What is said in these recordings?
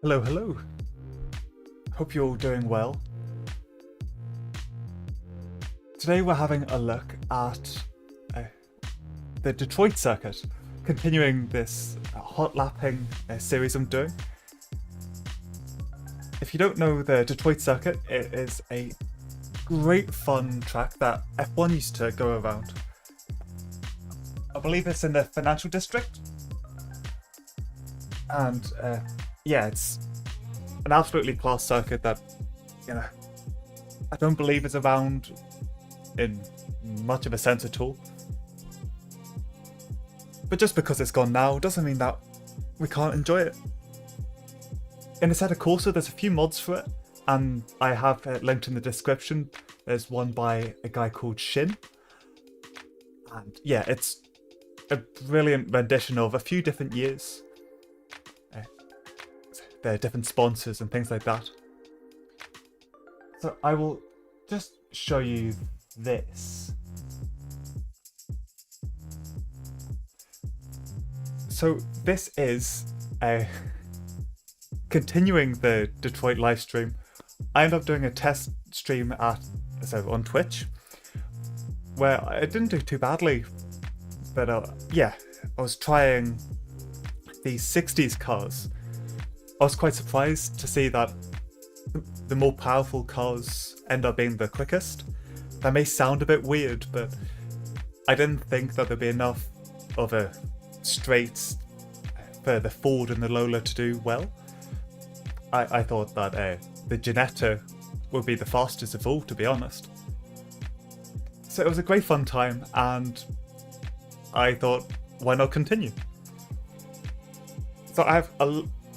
Hello, hello. Hope you're all doing well. Today we're having a look at the Detroit Circuit, continuing this hot lapping series I'm doing. If you don't know the Detroit Circuit, it is a great fun track that F1 used to go around. I believe it's in the financial district. And yeah, it's an absolutely class circuit that, I don't believe is around in much of a sense at all. But just because it's gone now doesn't mean that we can't enjoy it. In Assetto Corsa, there's a few mods for it, and I have it linked in the description. There's one by a guy called Shin. And yeah, it's a brilliant rendition of a few different years. There are different sponsors and things like that. So I will just show you this. So this is continuing the Detroit live stream. I ended up doing a test stream on Twitch, where I didn't do too badly, but yeah, I was trying these 60s cars. I was quite surprised to see that the more powerful cars end up being the quickest. That may sound a bit weird, but I didn't think that there'd be enough of a straight for the Ford and the Lola to do well. I thought that the Ginetta would be the fastest of all, to be honest. So it was a great fun time, and I thought, why not continue? So I have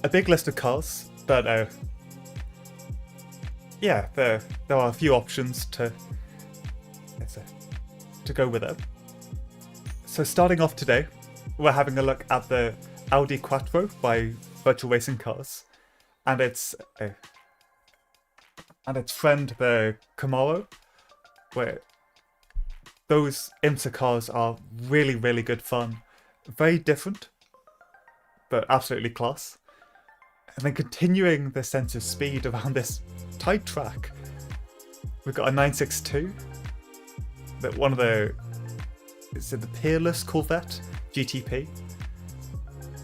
a big list of cars, but yeah, there are a few options to go with it. So starting off today, we're having a look at the Audi Quattro by Virtual Racing Cars, and its friend the Camaro, where those IMSA cars are really, really good fun, very different, but absolutely class. And then continuing the sense of speed around this tight track, we've got a 962, the Peerless Corvette GTP.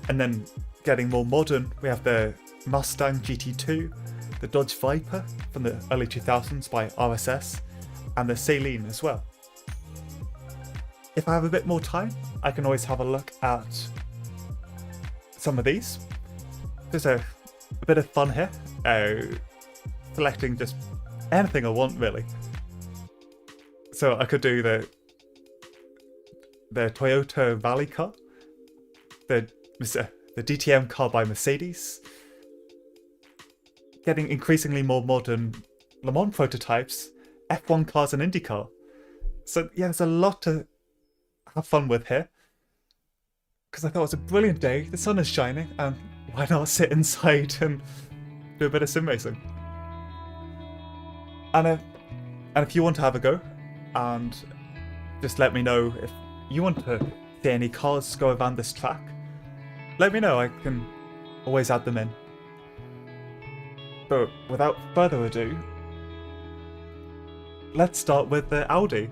And then getting more modern, we have the Mustang GT2, the Dodge Viper from the early 2000s by RSS, and the Saleen as well. If I have a bit more time, I can always have a look at some of these. There's a bit of fun here, selecting just anything I want really. So I could do the Toyota Rally car, the DTM car by Mercedes, getting increasingly more modern Le Mans prototypes, F1 cars and IndyCar. So yeah, there's a lot to have fun with here, because I thought it was a brilliant day, the sun is shining, and why not sit inside and do a bit of sim racing? And if you want to have a go, and just let me know if you want to see any cars go around this track, let me know, I can always add them in. But without further ado, let's start with the Audi.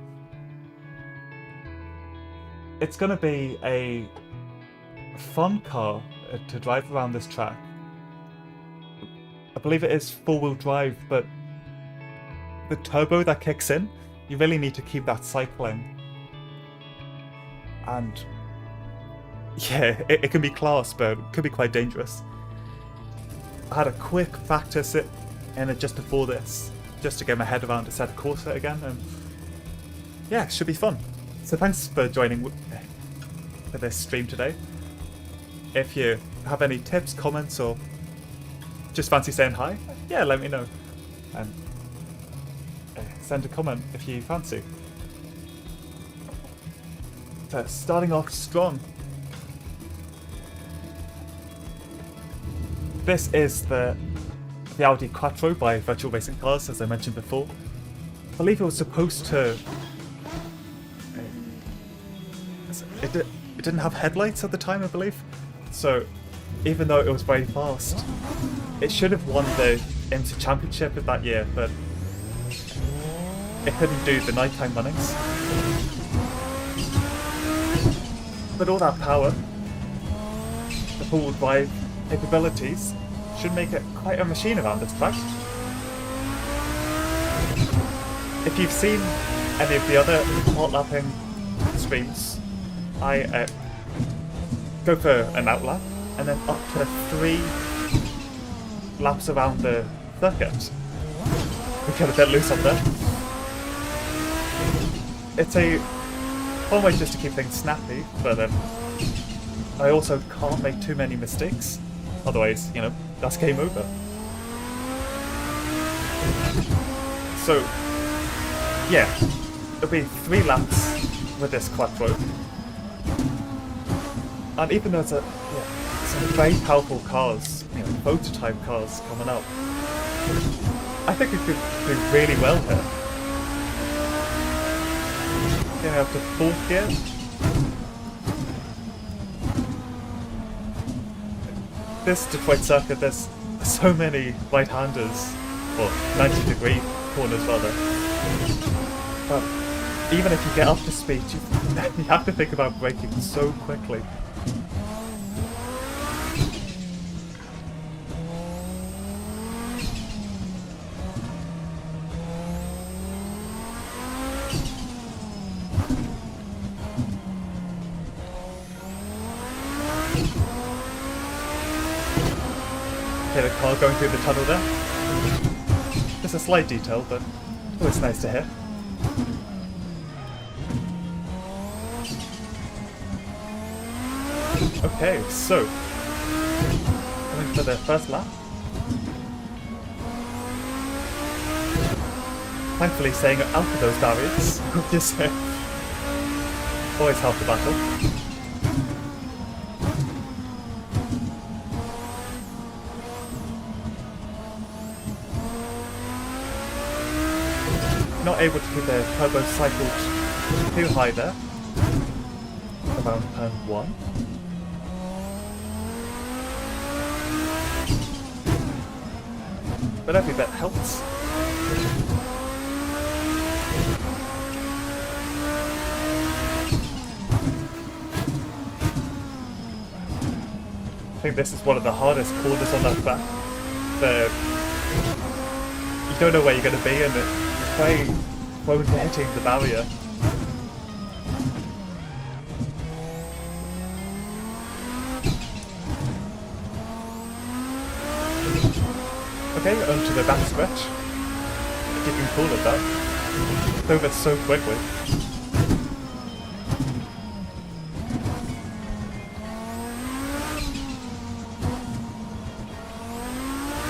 It's going to be a fun car to drive around this track. I believe it is four-wheel drive, but the turbo that kicks in, you really need to keep that cycling. And yeah, it can be class, but it could be quite dangerous. I had a quick practice in it just before this, just to get my head around Assetto Corsa again, and yeah, it should be fun. So thanks for joining for this stream today. If you have any tips, comments, or just fancy saying hi, yeah, let me know. And send a comment if you fancy. So starting off strong. This is the Audi Quattro by Virtual Racing Cars, as I mentioned before. I believe it was supposed to... It didn't have headlights at the time, I believe. So even though it was very fast, it should have won the IMSA Championship of that year, but it couldn't do the nighttime runnings. But all that power, the full drive capabilities, should make it quite a machine around this track. If you've seen any of the other hot lapping streams, I go for an outlap and then up to 3 laps around the circuit. We get a bit loose on there. It's a one way just to keep things snappy, but I also can't make too many mistakes. Otherwise, you know, that's game over. So, yeah, it'll be 3 laps with this quattro. And even though it's some very powerful cars, you know, prototype cars coming up, I think it could do really well here. Getting up to 4th gear. This Detroit circuit, there's so many right-handers, or 90-degree corners rather. But even if you get up to speed, you have to think about braking so quickly. Okay, the car going through the tunnel there. Just a slight detail, but always nice to hear. Okay, so coming for the first lap. Thankfully staying out of those barriers. Always half the battle. Not able to keep the turbo cycled too high there. Around turn 1. But every bit helps. I think this is one of the hardest corners on that track. You don't know where you're going to be, and it's very prone to hitting the barrier. Okay, onto the back stretch. If you can call it that. It's over so quickly.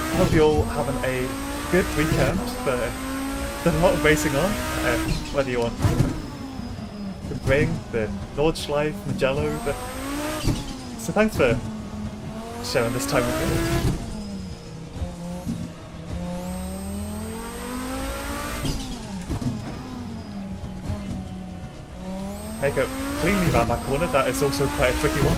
I hope you're all having a good weekend. There's a lot of racing on, whether you want the Ring, the Nordschleife, Mugello. So thanks for sharing this time with me. Make it cleanly around that corner, that is also quite a tricky one.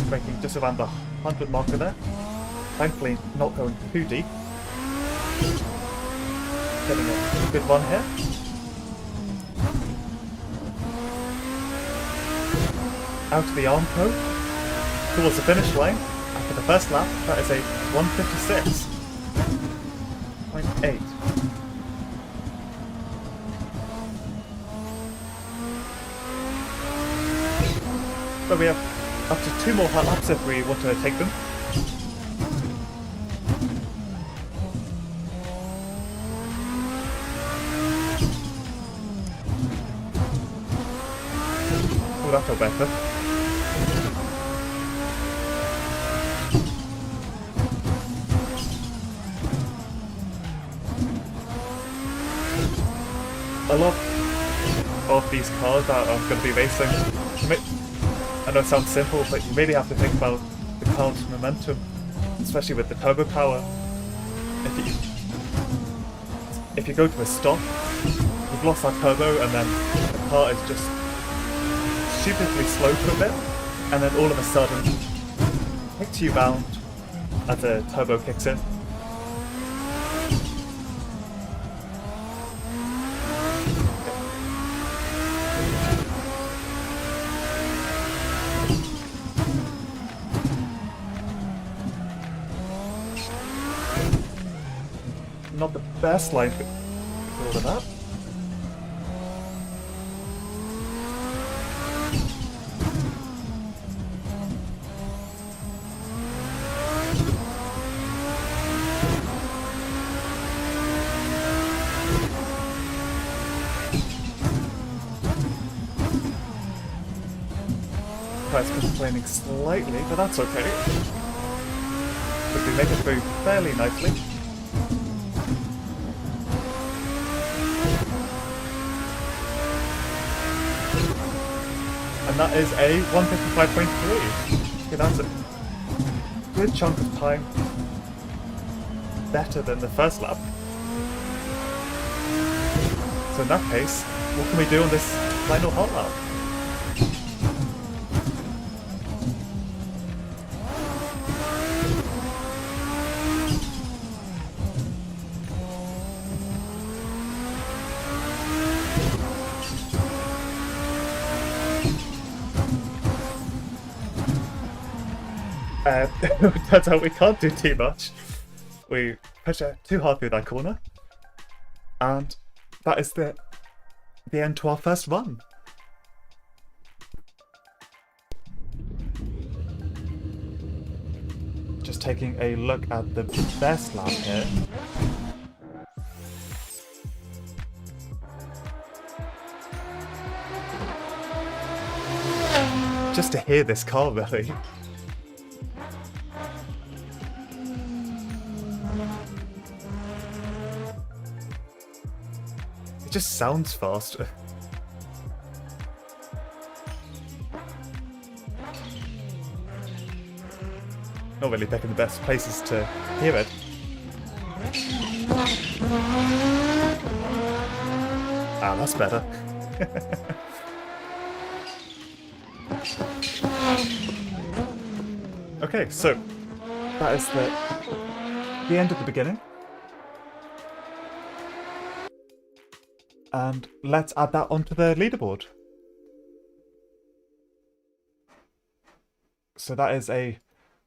Braking just around the 100 marker there. Thankfully not going too deep. Getting a good one here. Out of the Armco towards the finish line after the first lap. That is a 156.8. But we have up to 2 more hot laps if we want to take them. Oh, that felt better. A lot of these cars that I'm going to be racing, I know it sounds simple, but you really have to think about the car's momentum, especially with the turbo power. If you go to a stop, you've lost that turbo, and then the car is just stupidly slow for a bit, and then all of a sudden, hits you round as the turbo kicks in. Not the best line for all of that. It's complaining slightly, but that's okay. But we make it through fairly nicely. And that is a 155.3. Okay, that's a good chunk of time better than the first lap. So in that case, what can we do on this final hot lap? Turns out we can't do too much. We push it too hard through that corner. And that is the end to our first run. Just taking a look at the best lap here. Just to hear this car, really. It just sounds faster. Not really picking the best places to hear it. Ah, that's better. Okay, so that is the end of the beginning. And let's add that onto the leaderboard. So that is a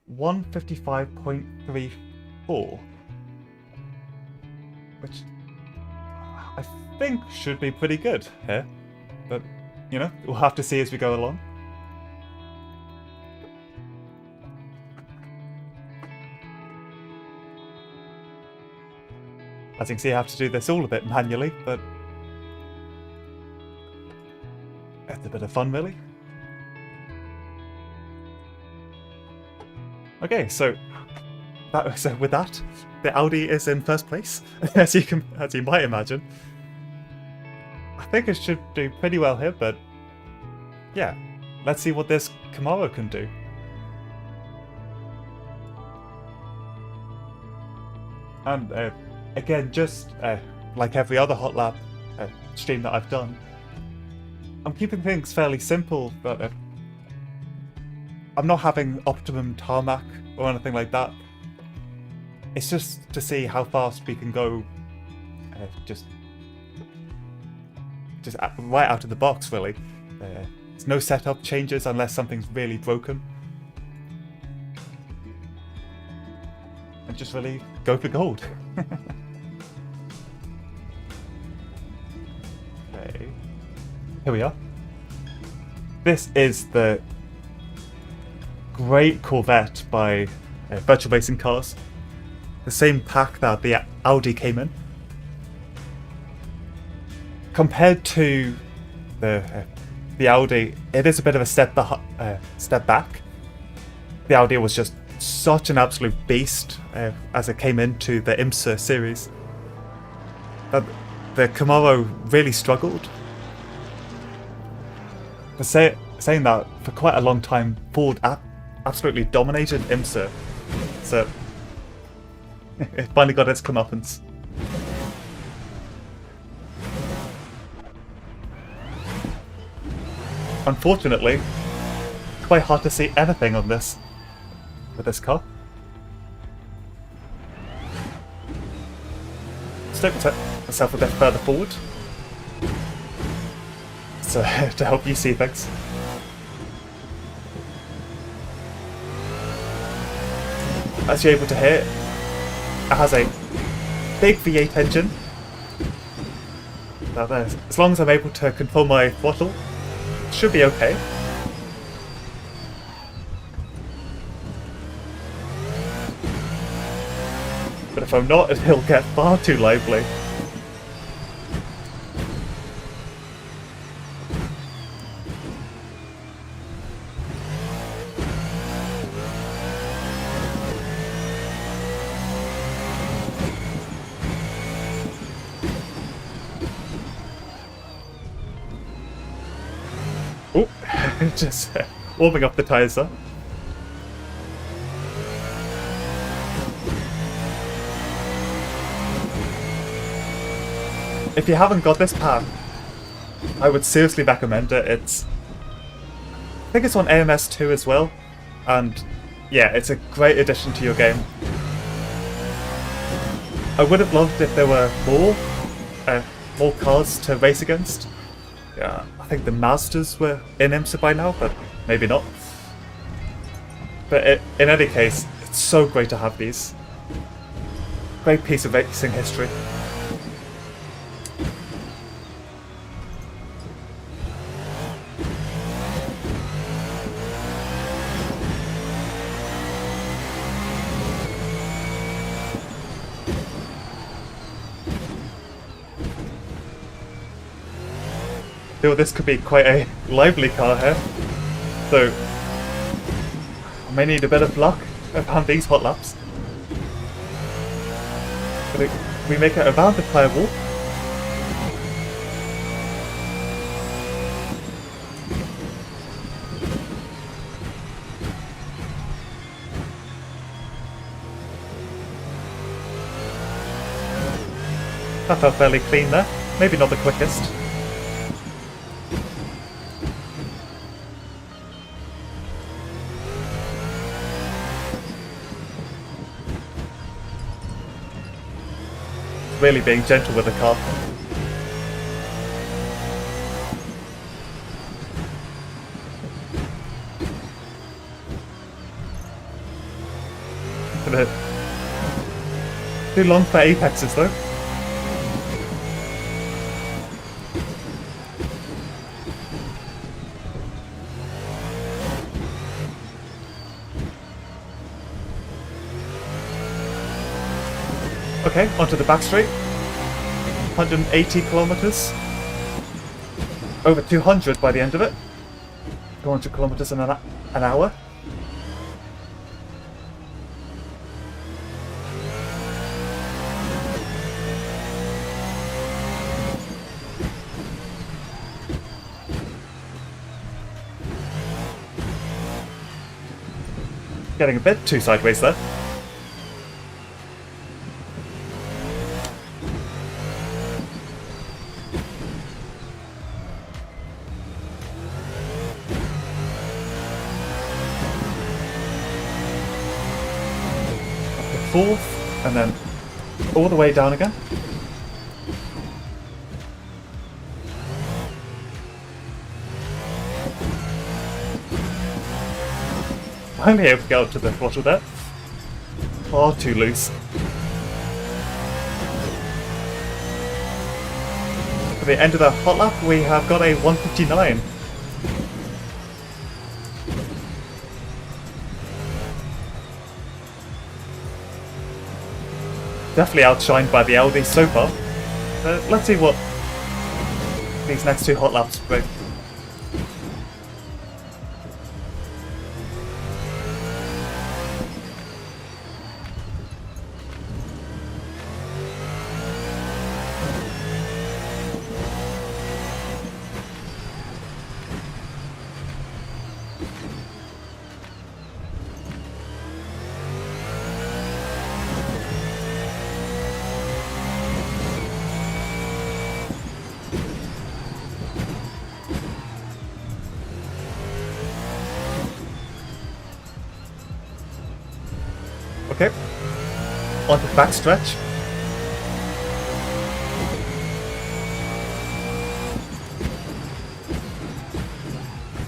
155.34, which I think should be pretty good here, but you know, we'll have to see as we go along. As you can see, I have to do this all a bit manually, but it's a bit of fun, really. Okay, so with that, the Audi is in first place, as you might imagine. I think it should do pretty well here, but yeah, let's see what this Camaro can do. And again, just like every other hot lap stream that I've done, I'm keeping things fairly simple, but I'm not having optimum tarmac or anything like that. It's just to see how fast we can go, just right out of the box, really. There's no setup changes unless something's really broken. And just really go for gold. Okay, here we are. This is the great Corvette by Virtual Racing Cars. The same pack that the Audi came in. Compared to the Audi, it is a bit of a step back. The Audi was just such an absolute beast as it came into the IMSA series. But the Camaro really struggled. But saying that, for quite a long time, Ford absolutely dominated IMSA, so it finally got its comeuppance. unfortunately, quite hard to see anything on this with this car. Stick myself a bit further forward, so to help you see things. As you're able to hear, it has a big V8 engine. Now, as long as I'm able to control my throttle, it should be okay. But if I'm not, it'll get far too lively. Oh, just warming up the tyres there. If you haven't got this pack, I would seriously recommend it. I think it's on AMS2 as well, and yeah, it's a great addition to your game. I would have loved if there were more cars to race against. Yeah, I think the Mazdas were in IMSA by now, but maybe not. But in any case, it's so great to have these. Great piece of racing history. Feel this could be quite a lively car here, so I may need a bit of luck around these hot laps. But we make it around the firewall. That felt fairly clean there, maybe not the quickest. Really being gentle with the car. Too long for apexes though. Okay, onto the back straight. 180 kilometers. Over 200 by the end of it. 200 kilometers in an hour. Getting a bit too sideways there. Fourth, and then all the way down again. Finally able to get up to the throttle there. Far too loose. For the end of the hot lap, we have got a 159. Definitely outshined by the Audi so far. Let's see what these next two hot laps bring. Okay. On the back stretch.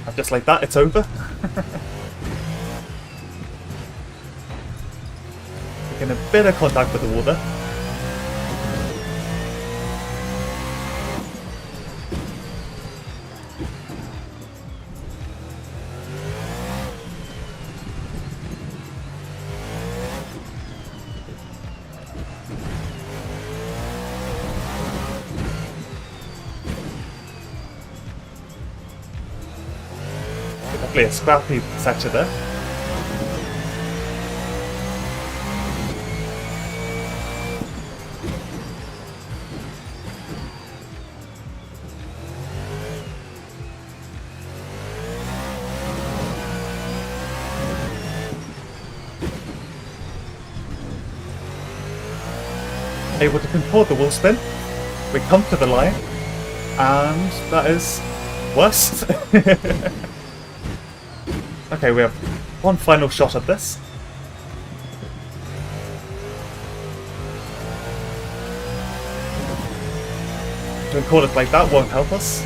And just like that, it's over. Making a bit of contact with the water. Definitely a scrappy sector there. Able to control the wheel spin. We come to the line, and that is worse. Okay, we have one final shot at this. To call it like that won't help us.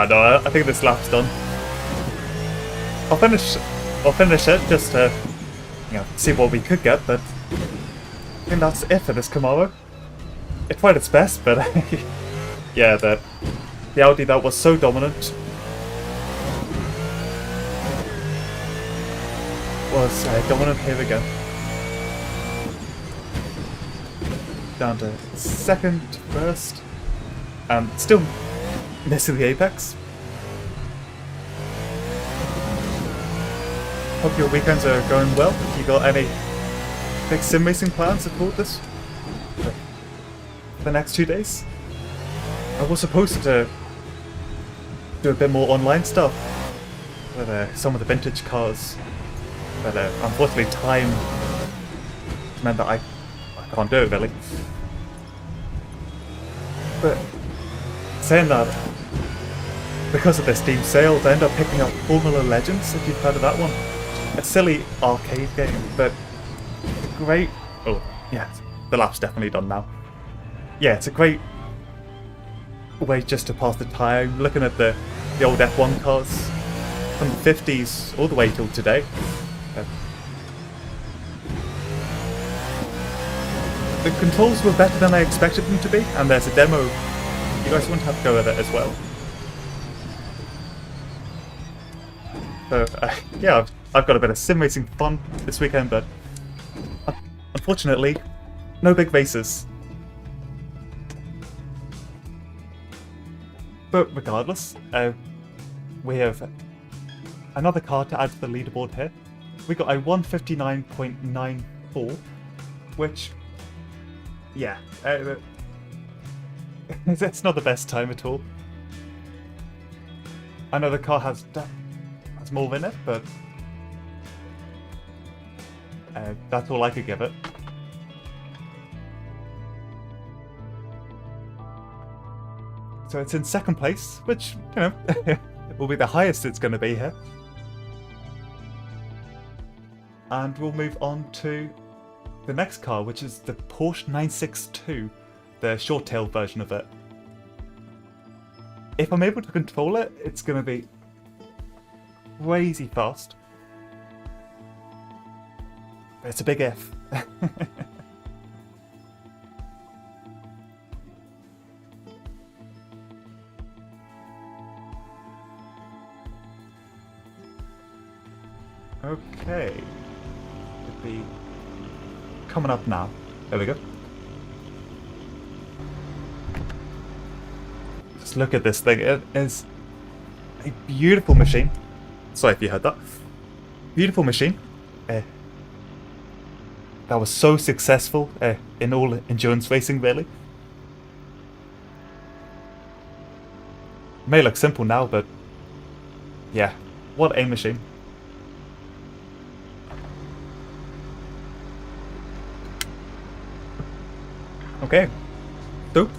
No, I think this lap's done. I'll finish it just to, see what we could get, but I think that's it for this Camaro. It tried its best, but yeah, the Audi that was so dominant was dominant here again. Down to second, first, and still missing the apex. Hope your weekends are going well. You got any big sim racing plans to call this for the next 2 days? I was supposed to do a bit more online stuff with some of the vintage cars, but unfortunately time meant that I can't do it really. But saying that, because of this Steam sale, I end up picking up Formula Legends, if you've heard of that one. A silly arcade game, but great. Oh, yeah, the lap's definitely done now. Yeah, it's a great way just to pass the time, looking at the old F1 cars from the 50s all the way till today. The controls were better than I expected them to be, and there's a demo. You guys want to have a go at it as well. So, yeah, I've got a bit of sim racing fun this weekend, but unfortunately, no big races. But regardless, we have another car to add to the leaderboard here. We got a 159.94, which, yeah, it's not the best time at all. I know the car has more in it, but that's all I could give it. So it's in second place, which, will be the highest it's going to be here. And we'll move on to the next car, which is the Porsche 962, the short-tail version of it. If I'm able to control it, it's going to be crazy fast. But it's a big if. Okay. Should be coming up now. There we go. Just look at this thing. It is a beautiful machine. Sorry if you heard that. Beautiful machine. That was so successful in all endurance racing, really. may look simple now, but yeah, what a machine. Okay, so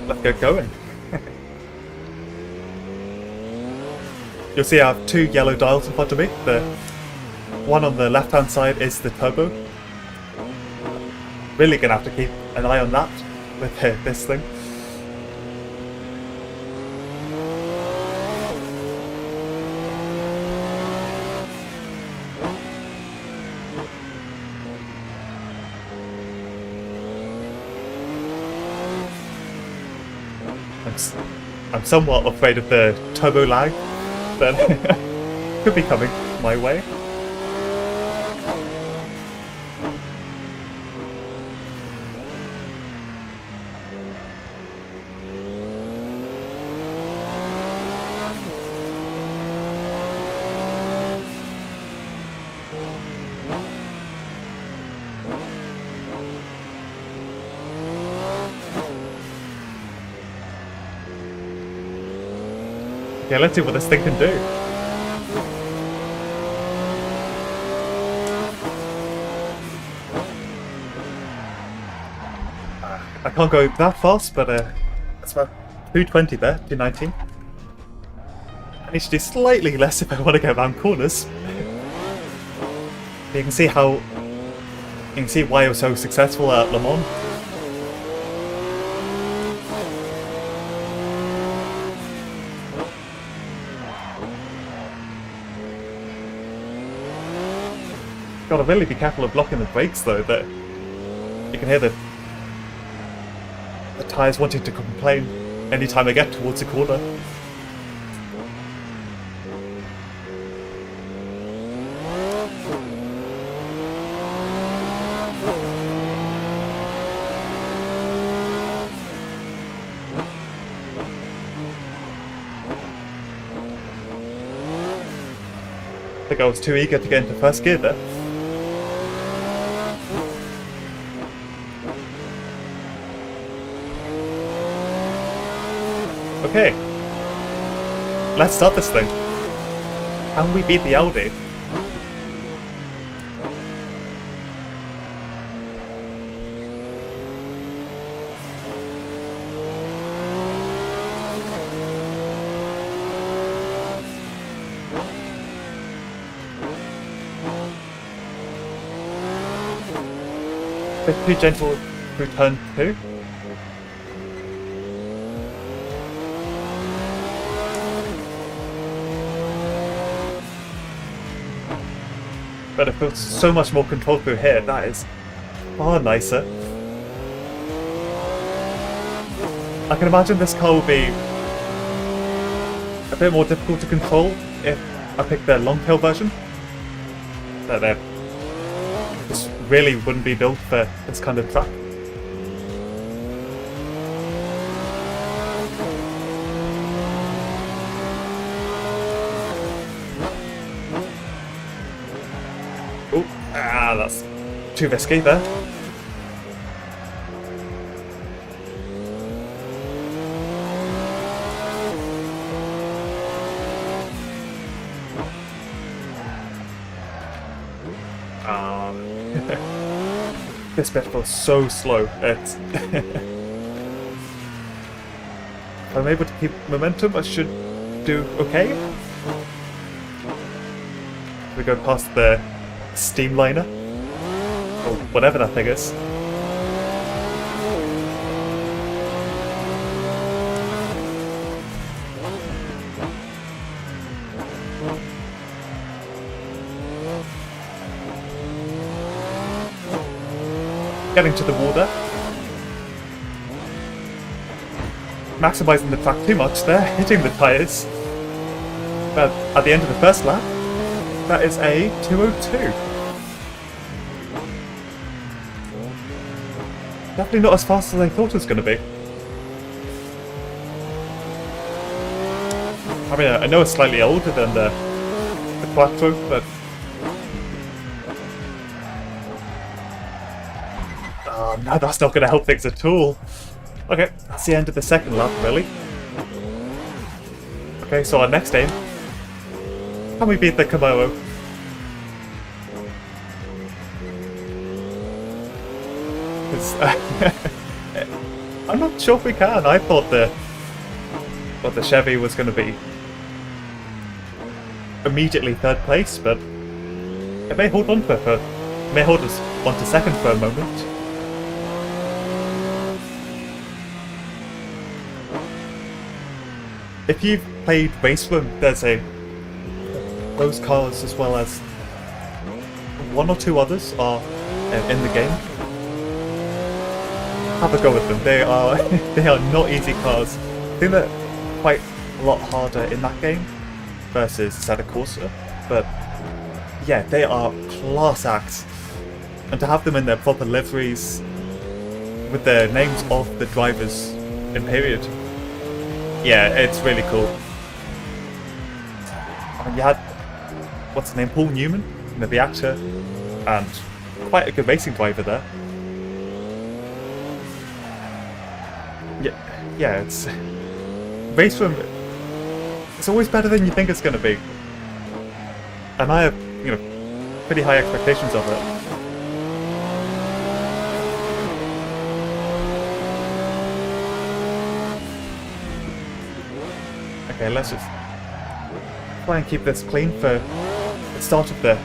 let's get going. You'll see I have two yellow dials in front of me. The one on the left hand side is the turbo. Really gonna have to keep an eye on that with this thing. I'm somewhat afraid of the turbo lag that could be coming my way. Okay, let's see what this thing can do. I can't go that fast, but that's about 220 there, 219. I need to do slightly less if I want to go around corners. You can see why I was so successful at Le Mans. Gotta really be careful of blocking the brakes though, that you can hear the tyres wanting to complain anytime I get towards a corner. I think I was too eager to get into first gear there. Okay, let's start this thing. Can we beat the Audi? Bit too gentle through turn 2. But it feels so much more controlled through here. That is far nicer. I can imagine this car will be a bit more difficult to control if I pick the long tail version. But this really wouldn't be built for this kind of track. That's too risky there. This bit feels so slow. It's if I'm able to keep momentum, I should do okay. We go past the steam liner, or whatever that thing is. Getting to the wall there. Maximising the track too much there, hitting the tyres. But at the end of the first lap, that is a 202. Definitely not as fast as I thought it was going to be. I mean, I know it's slightly older than the Quattro, but no, that's not going to help things at all. Okay, that's the end of the second lap, really. Okay, so our next aim. Can we beat the Camaro? I'm not sure if we can. I thought the Chevy was going to be immediately third place, but it may hold on for may hold us on to second for a moment. If you've played Race Room, there's those cars as well as one or two others are in the game. Have a go with them. They are they are not easy cars. I think they're quite a lot harder in that game versus Assetto Corsa, but yeah, they are class acts. And to have them in their proper liveries with the names of the drivers in period, yeah, it's really cool. I mean, you had what's his name, Paul Newman, the actor, and quite a good racing driver there. Yeah, it's Race Room. It's always better than you think it's going to be, and I have, pretty high expectations of it. Okay, let's just try and keep this clean for the start of the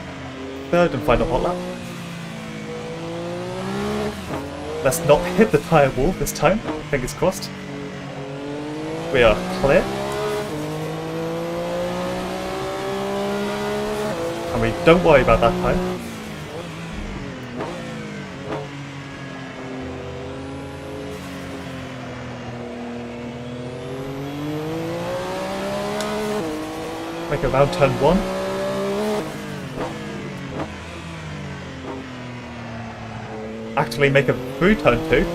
third and final hot lap. Let's not hit the tyre wall this time, fingers crossed. We are clear. And we don't worry about that time. Make around turn 1. Actually make a through turn 2.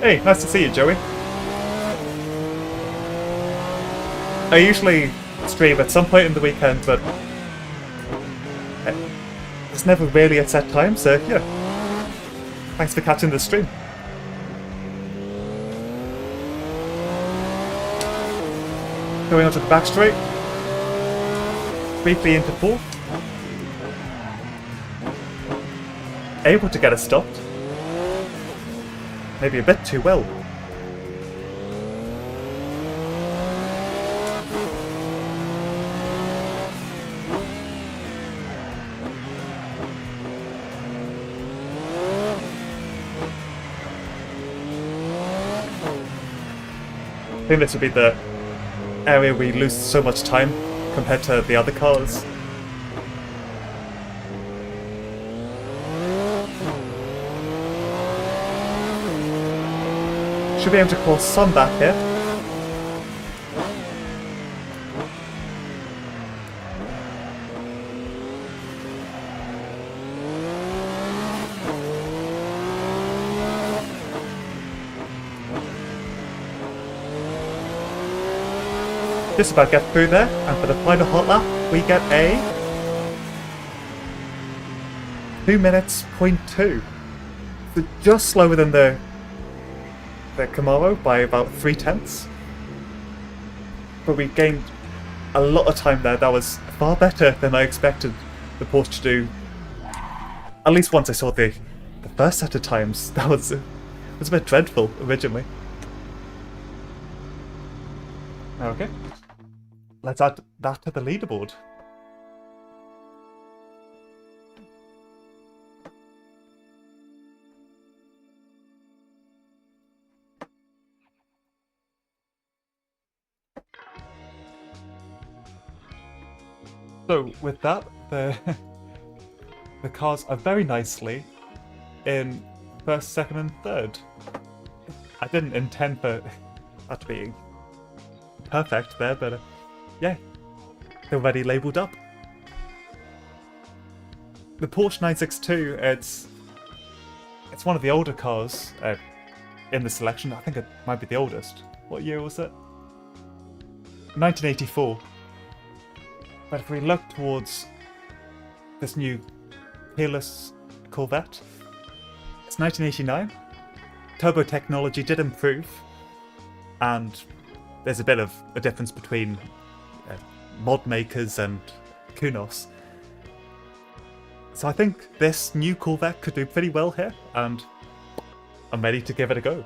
Hey, nice to see you, Joey. I usually stream at some point in the weekend, but it's never really a set time, so yeah. Thanks for catching the stream. Going onto the back straight. Briefly into fourth. Able to get us stopped. Maybe a bit too well. I think this would be the area we lose so much time compared to the other cars. Should be able to cause some back here. Just about get through there, and for the final hot lap, we get a 2 minutes, 0.2. So just slower than the Camaro by about 3/10. But we gained a lot of time there. That was far better than I expected the Porsche to do. At least once I saw the first set of times. That was a bit dreadful originally. Okay. Let's add that to the leaderboard. So with that, the cars are very nicely in first, second, and third. I didn't intend for that to be perfect there, but yeah, they're already labelled up. The Porsche 962, it's one of the older cars. in the selection. I think it might be the oldest. What year was it? 1984. But if we look towards this new Peerless Corvette, it's 1989. Turbo technology did improve, and there's a bit of a difference between mod makers and Kunos. So I think this new Corvette could do pretty well here, and I'm ready to give it a go.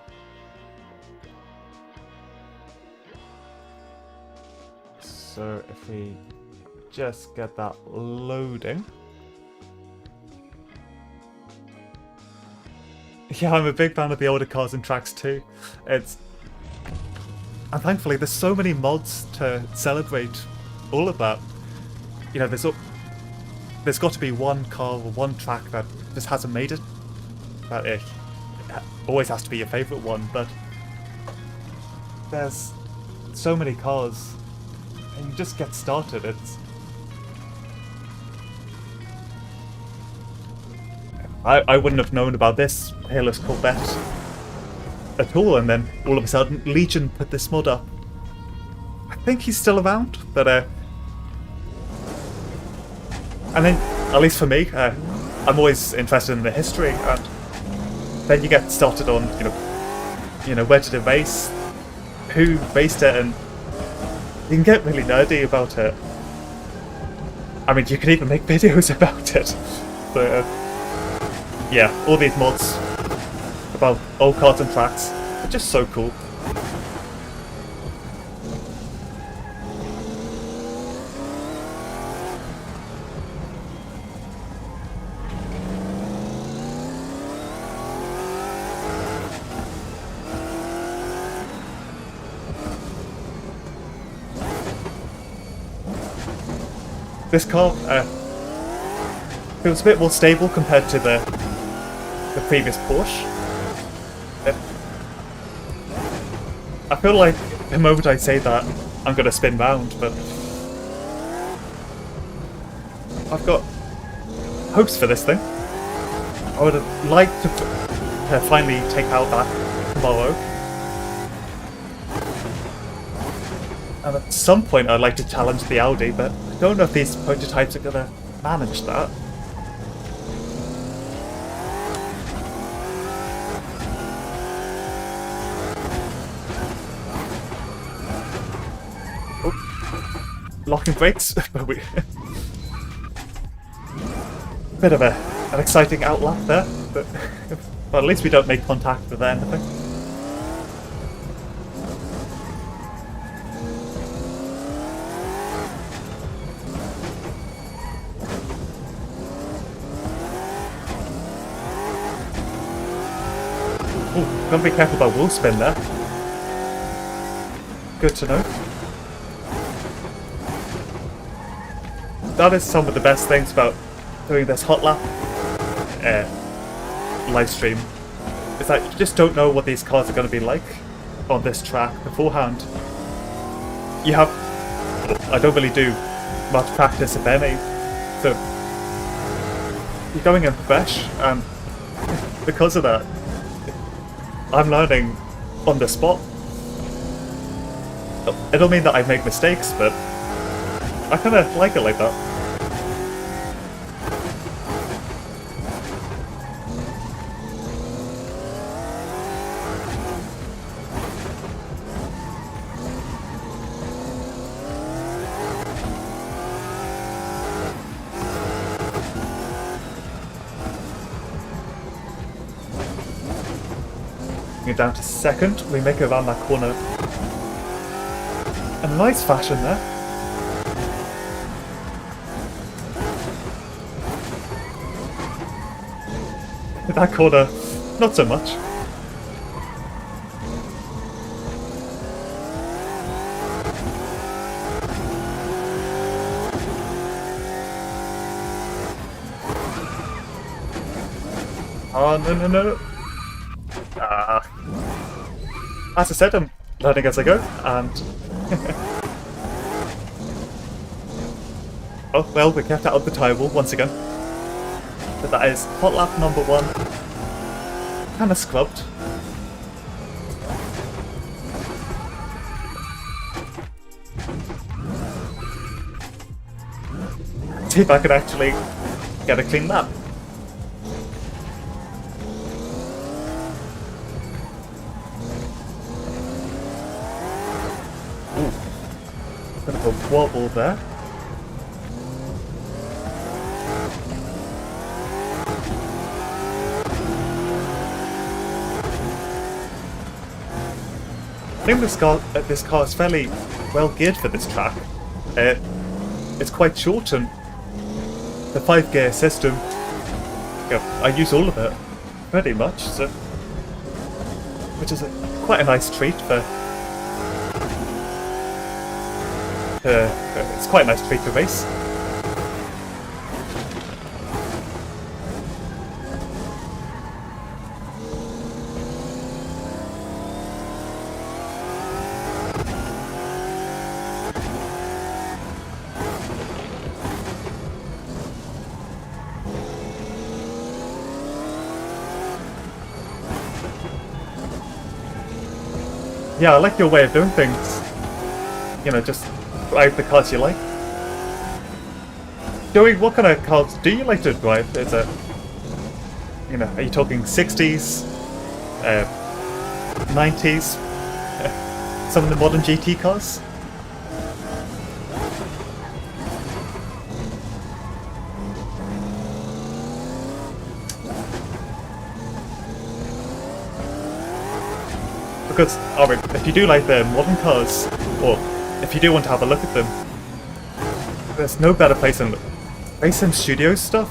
So if we just get that loading. Yeah, I'm a big fan of the older cars and tracks too. And thankfully there's so many mods to celebrate all of that. You know, there's got to be one car or one track that just hasn't made it. That it always has to be your favourite one, but there's so many cars and you just get started. I wouldn't have known about this Peerless Corvette at all, and then all of a sudden Legion put this mod up. I think he's still around, but and then, at least for me, I'm always interested in the history, and then you get started on, you know, where did it race, who raced it, and you can get really nerdy about it. I mean, you can even make videos about it. But yeah, all these mods about old cars and tracks are just so cool. This car feels a bit more stable compared to the previous Porsche. I feel like the moment I say that, I'm going to spin round, but I've got hopes for this thing. I would like to finally take out that tomorrow. And at some point I'd like to challenge the Audi, but I don't know if these prototypes are going to manage that. Locking brakes, but we bit of an exciting outlap there, but well, at least we don't make contact with anything. Ooh, gotta be careful about wheel spin there. Good to know. That is some of the best things about doing this hot lap live stream, is that you just don't know what these cars are going to be like on this track beforehand. You have, I don't really do much practice if any, so you're going in fresh, and because of that, I'm learning on the spot. It'll mean that I make mistakes, but I kind of like it like that. Down to second, we make it around that corner in a nice fashion there. That corner, not so much. Oh, no. As I said, I'm learning as I go, and oh well, we kept out of the tyre wall once again. But that is hot lap number 1, kind of scrubbed. see if I could actually get a clean lap. Ooh, bit of a wobble there. I think this car is fairly well geared for this track. It's quite short, and the 5-gear system, I use all of it pretty much, so which is quite a nice treat for. It's quite a nice treat to race. Yeah, I like your way of doing things. You know, just drive the cars you like. Joey, what kind of cars do you like to drive? Is it, you know, are you talking 60s, 90s, some of the modern GT cars? Because, alright, if you do like the modern cars, or if you do want to have a look at them, there's no better place than Racing Studios stuff.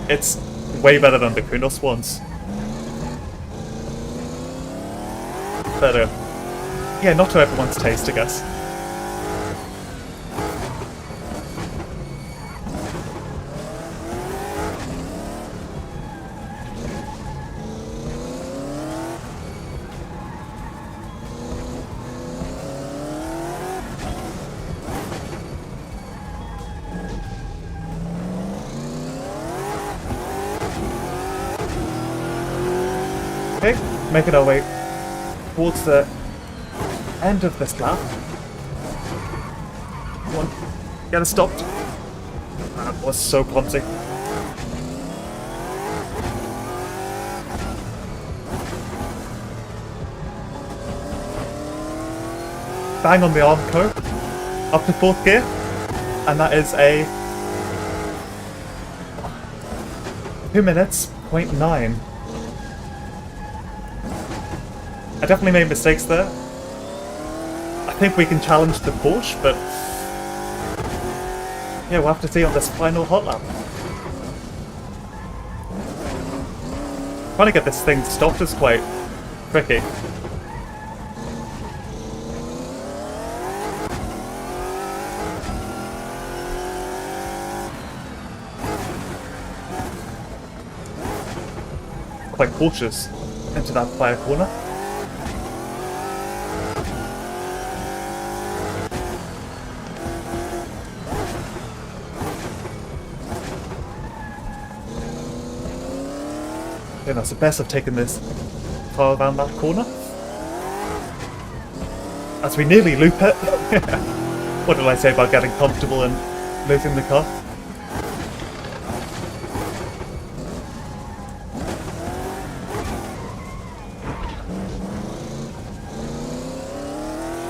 It's way better than the Kunos ones. But, yeah, not to everyone's taste, I guess. Okay, making our way towards the end of this lap. Come on, get it stopped. That was so clumsy. Bang on the arm curve, up to 4th gear, and that is a 2 minutes, 0.9. I definitely made mistakes there. I think we can challenge the Porsche, but yeah, we'll have to see on this final hot lap. Trying to get this thing stopped is quite tricky. Quite cautious into that fire corner. Yeah, that's the best of taking this car around that corner. As we nearly loop it. What did I say about getting comfortable and looping the car?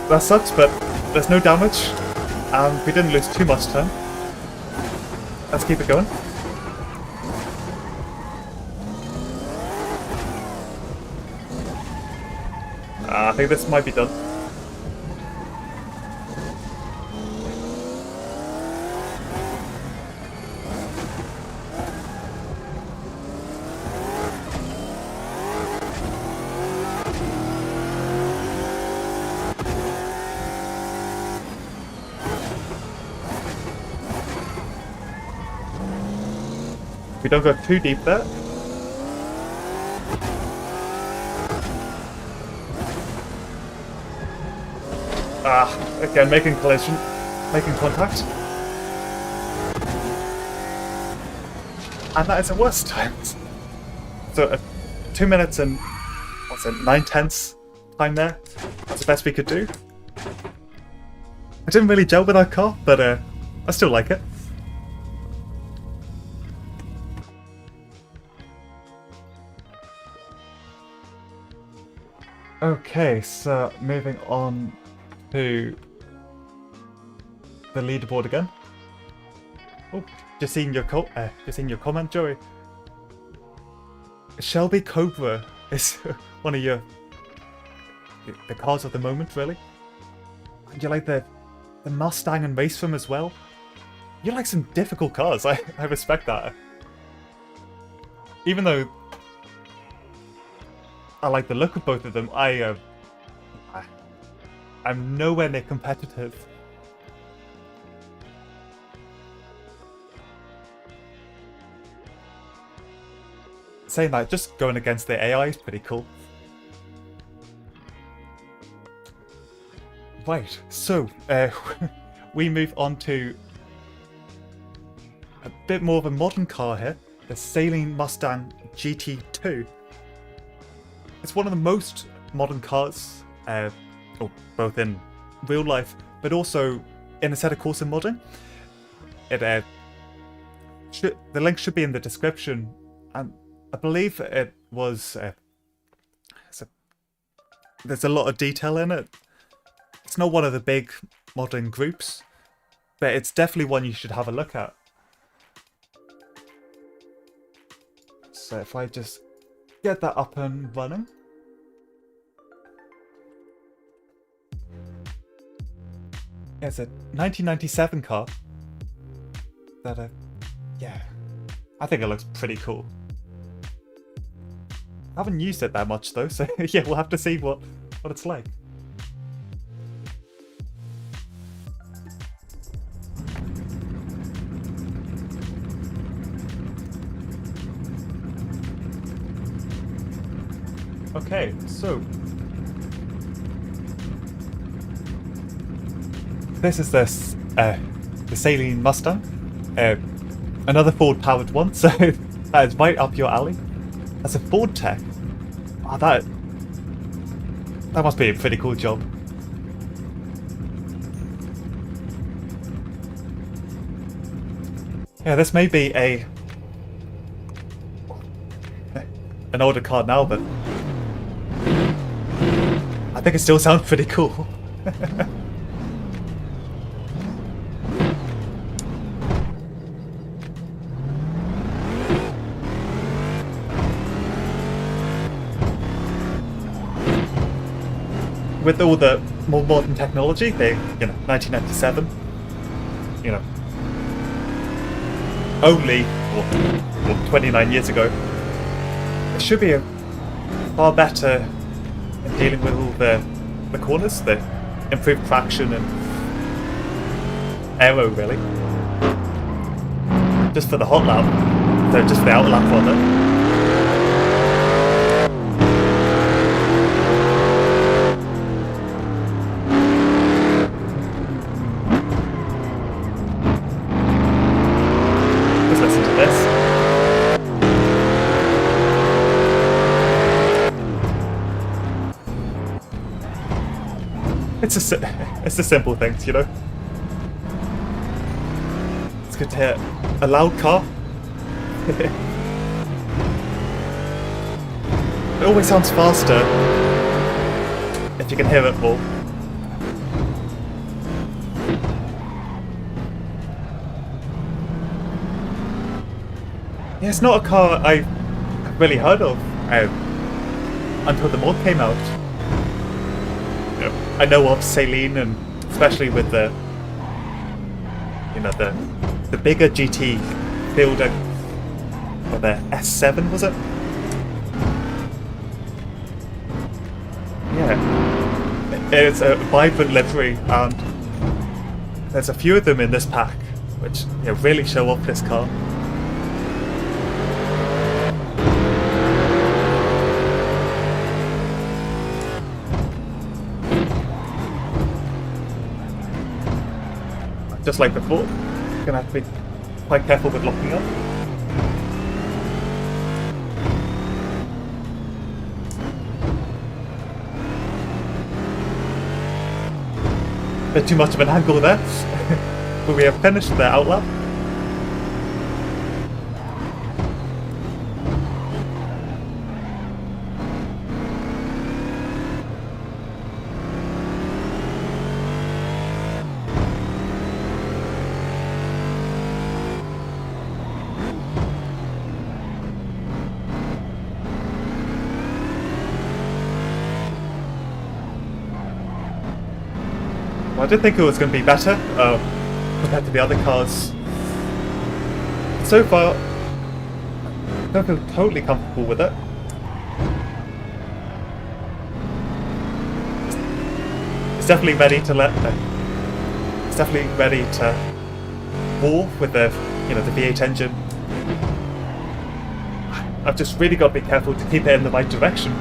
That sucks, but there's no damage, and we didn't lose too much time. Let's keep it going. I think this might be done. We don't go too deep there. Again, making contact. And that is the worst time. So 2 minutes and, what's it, 9/10 time there. That's the best we could do. I didn't really gel with our car, but I still like it. Okay, so moving on to the leaderboard again. Oh, just seeing your comment, Joey. Shelby Cobra is one of the cars of the moment, really. And you like the Mustang and race them as well. You like some difficult cars. I respect that. Even though I like the look of both of them, I'm nowhere near competitive. Saying that, just going against the AI is pretty cool. Right, so we move on to a bit more of a modern car here, the Saleen Mustang GT2. It's one of the most modern cars, both in real life, but also in Assetto Corsa modding. The link should be in the description, and I believe it was. There's a lot of detail in it. It's not one of the big modding groups, but it's definitely one you should have a look at. So if I just get that up and running. It's a 1997 car. That, yeah, I think it looks pretty cool. I haven't used it that much though, so yeah, we'll have to see what it's like. Okay, so this is the Saleen Mustang, another Ford-powered one, so that is right up your alley. That's a Ford tech. Oh, that must be a pretty cool job. Yeah, this may be an older car now, but I think it still sounds pretty cool. With all the more modern technology, 1997, only 29 years ago, it should be far better in dealing with all the corners, the improved traction and aero, really. Just for the hot lap, so just for the out lap on it. It's the simple things, It's good to hear a loud car. It always sounds faster if you can hear it more. Yeah, it's not a car I really heard of until the mod came out. I know of Saleen, and especially with the bigger GT builder, or the S7 was it? Yeah, it's a vibrant livery, and there's a few of them in this pack, which really show off this car. Just like before, you're gonna have to be quite careful with locking up. Bit too much of an angle there, but we have finished the outlap. Well, I did think it was going to be better compared to the other cars. So far, I don't feel totally comfortable with it. It's definitely ready to it's definitely ready to war with the the V8 engine. I've just really got to be careful to keep it in the right direction.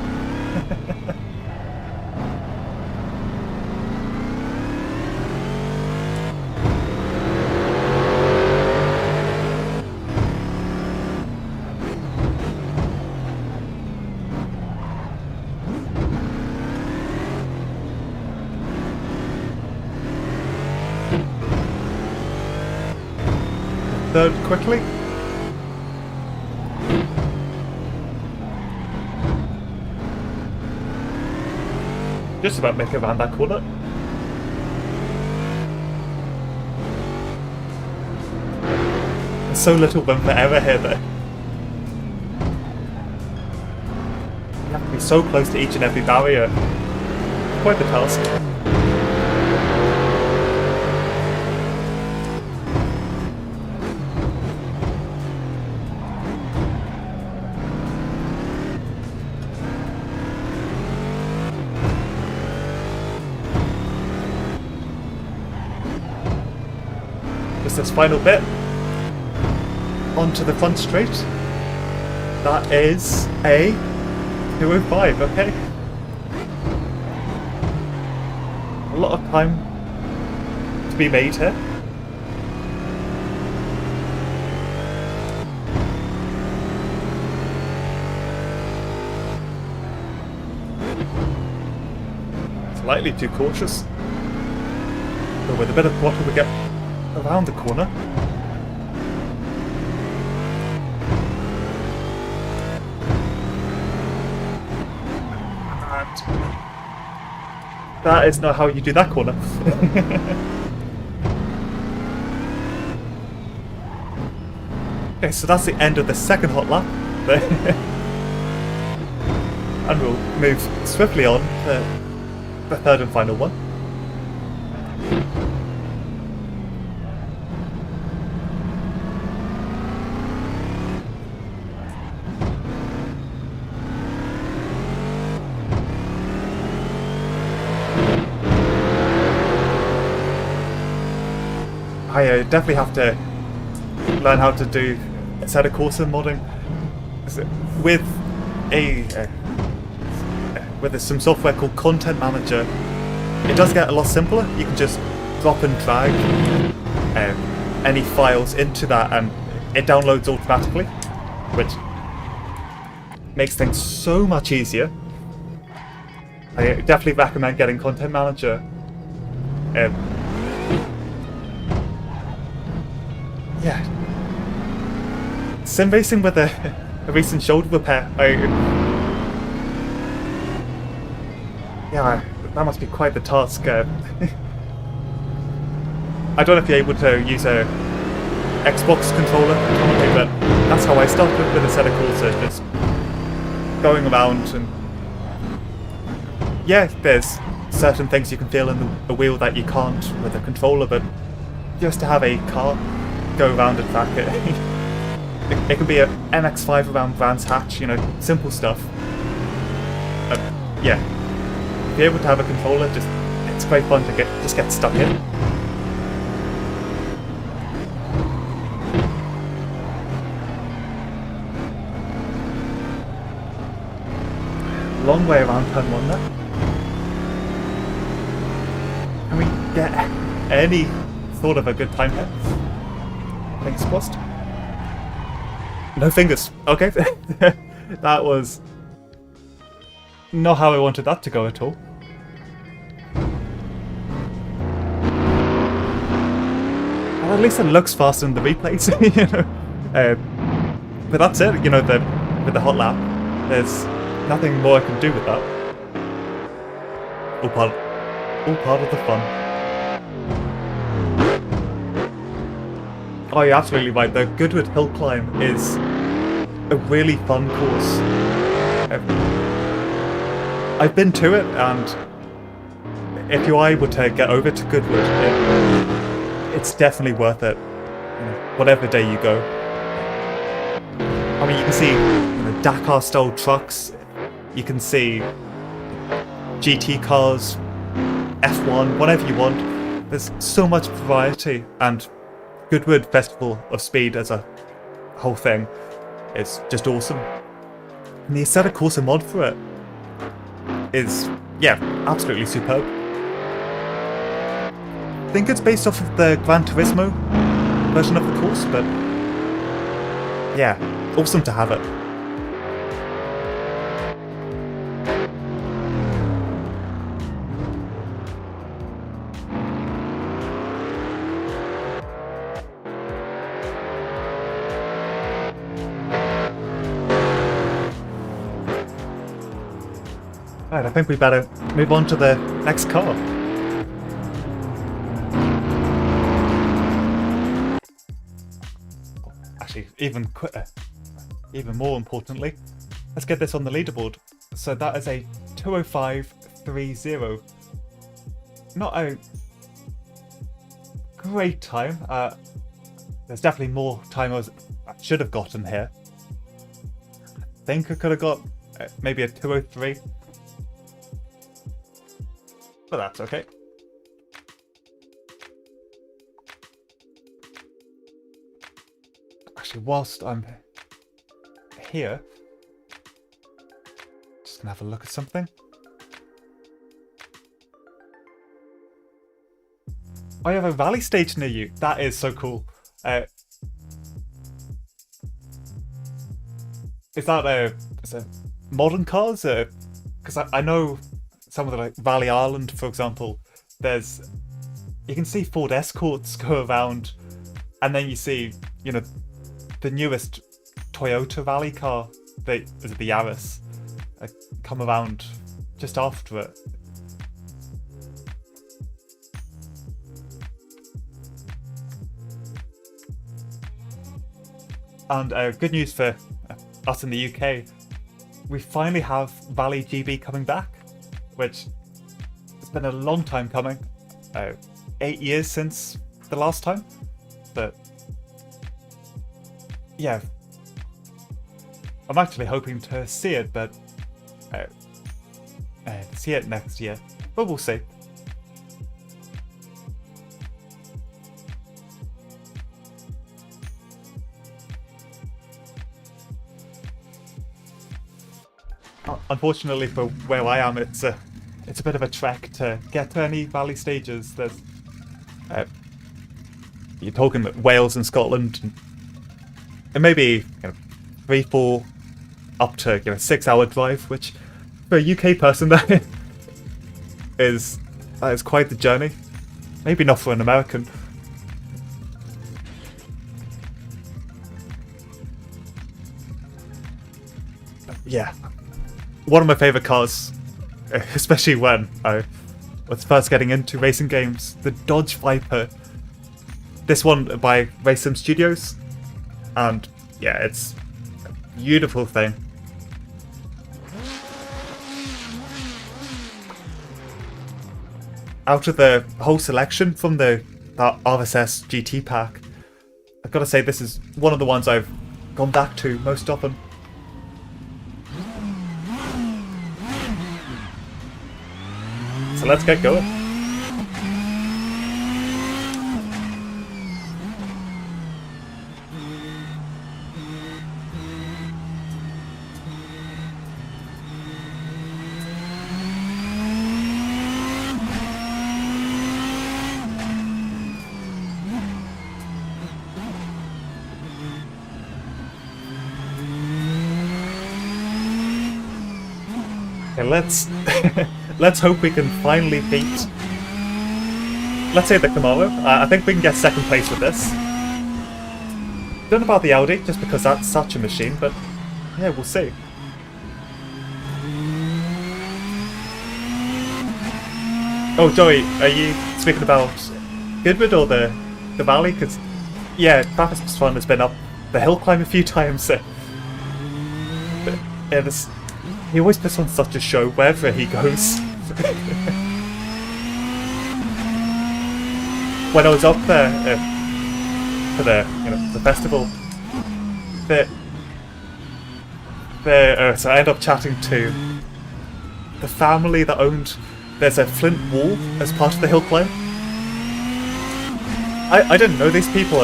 Third quickly. Just about make it around that corner. There's so little room for error here though. You have to be so close to each and every barrier. Quite the task. This final bit onto the front straight. That is a 205, okay? A lot of time to be made here. Slightly too cautious. But with a bit of throttle we get around the corner. And that is not how you do that corner. Okay, so that's the end of the second hot lap. And we'll move swiftly on to the third and final one. I definitely have to learn how to do Assetto Corsa modding with some software called Content Manager. It does get a lot simpler. You can just drop and drag any files into that, and it downloads automatically, which makes things so much easier. I definitely recommend getting Content Manager. Yeah. Sim racing with a recent shoulder repair. Yeah, that must be quite the task. I don't know if you're able to use a Xbox controller, but that's how I started with Assetto Corsa, just going around and yeah, there's certain things you can feel in the wheel that you can't with a controller, but just to have a car go around and track it. It can be a MX-5 around Brands Hatch, simple stuff. Yeah, be able to have a controller, it's quite fun to just get stuck in. Long way around turn one there. Can we get any sort of a good time here? Fingers crossed. No fingers. Okay. That was not how I wanted that to go at all. Well, at least it looks faster in the replays, but that's it, with the hot lap. There's nothing more I can do with that. All part of the fun. Oh, you're absolutely right. The Goodwood Hill Climb is a really fun course. I've been to it, and if you are able to get over to Goodwood, it's definitely worth it. Whatever day you go. I mean, you can see Dakar-style trucks. You can see GT cars, F1, whatever you want. There's so much variety, and Goodwood Festival of Speed as a whole thing is just awesome. And the Assetto Corsa mod for it is, yeah, absolutely superb. I think it's based off of the Gran Turismo version of the course, but yeah, awesome to have it. Right, I think we better move on to the next car. Actually, even more importantly, let's get this on the leaderboard. So that is a 2:05.30. Not a great time. There's definitely more time I should have gotten here. I think I could have got maybe a 2:03. But that's okay. Actually, whilst I'm here, just gonna have a look at something. Oh, you have a rally stage near you. That is so cool. Is that modern cars? Because I know some of the Rally Ireland, for example, you can see Ford Escorts go around, and then you see, the newest Toyota rally car, the Yaris, come around just after it. And good news for us in the UK, we finally have Rally GB coming back, which it's been a long time coming. 8 years since the last time, but yeah, I'm actually hoping to see it, but see it next year, but we'll see. Unfortunately for where I am, it's a bit of a trek to get to any rally stages. There's you're talking about Wales and Scotland, and maybe 3-4 up to 6-hour drive, which for a UK person that is quite the journey. Maybe not for an American. Yeah, one of my favourite cars, especially when I was first getting into racing games, the Dodge Viper. This one by Race Sim Studios, and yeah, it's a beautiful thing. Out of the whole selection from that RSS GT pack, I've got to say this is one of the ones I've gone back to most often. So let's get going. Okay, let's hope we can finally beat, let's say, the Camaro. I think we can get second place with this. Don't know about the Audi, just because that's such a machine, but yeah, we'll see. Oh, Joey, are you speaking about Goodwood or the valley? Because yeah, Travis Fun has been up the hill climb a few times. So. But, yeah, he always puts on such a show wherever he goes. when I was up there for the the festival, so I ended up chatting to the family that owned. There's a flint wall as part of the hill climb. I didn't know these people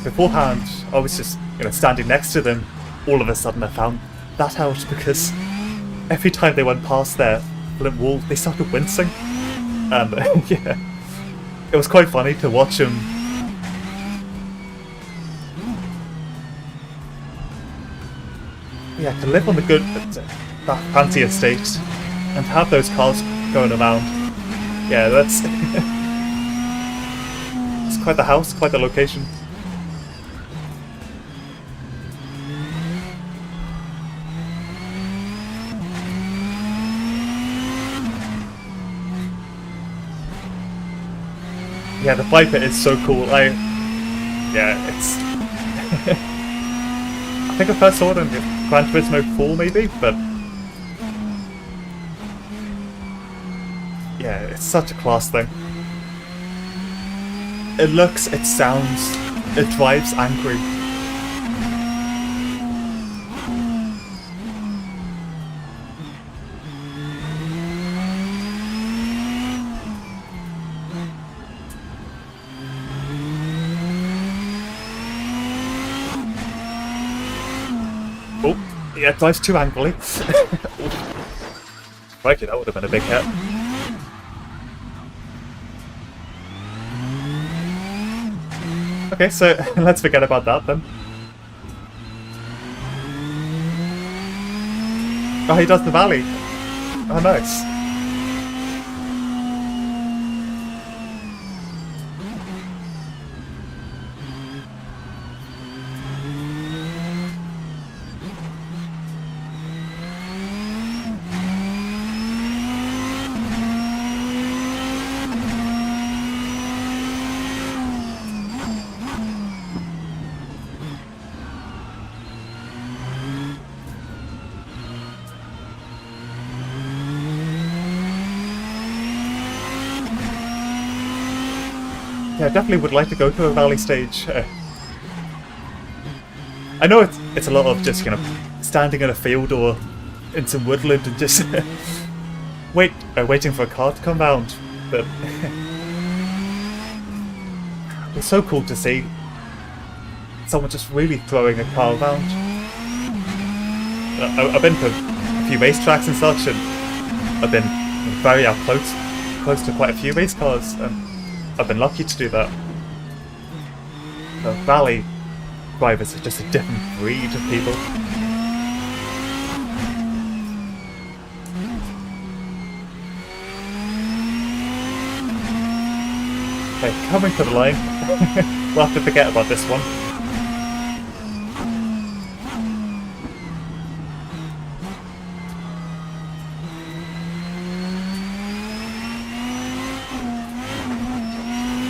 beforehand. I was just standing next to them. All of a sudden, I found that out because every time they went past their flint wall, they started wincing, and yeah, it was quite funny to watch them. Yeah, to live on the good, that fancy estate and have those cars going around. Yeah, that's it's quite the house, quite the location. Yeah, the Viper is so cool. It's. I think I first saw it in Gran Turismo 4 maybe, but yeah, it's such a class thing. It looks, it sounds, it drives angry. Oh, yeah, it drives too angrily. Crikey, that would have been a big hit. Okay, so let's forget about that then. Oh, he does the valley. Oh, nice. Yeah, I definitely would like to go to a valley stage. I know it's a lot of just standing in a field or in some woodland and just waiting for a car to come round, but it's so cool to see someone just really throwing a car around. I've been to a few racetracks and such, and I've been very up close to quite a few race cars, and I've been lucky to do that. The valley drivers are just a different breed of people. Okay, coming to the line. We'll have to forget about this one.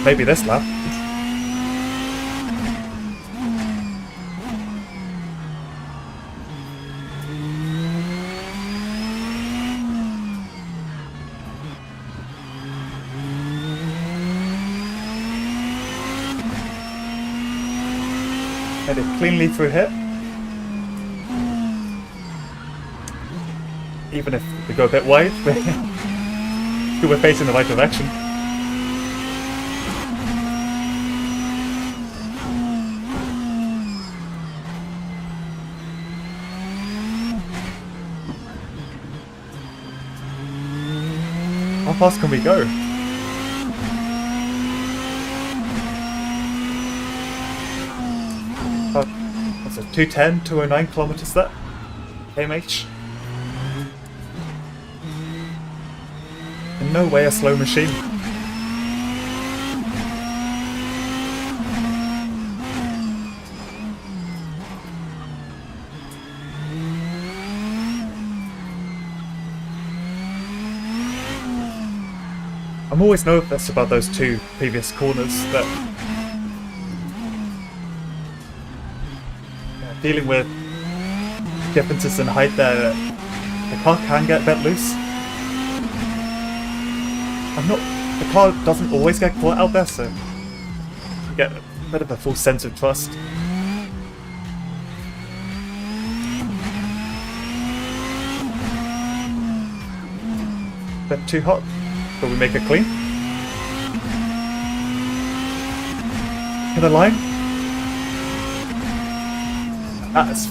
Maybe this lap. Headed cleanly through here. Even if we go a bit wide, we're facing the right direction. How fast can we go? What's it? 210, 209 kilometers there? kmh. In no way a slow machine. I'm always nervous about those two previous corners that dealing with differences in height there. The car can get a bit loose. The car doesn't always get caught out there, so bit of a full sense of trust. Bit too hot, but we make it clean. To the line. That's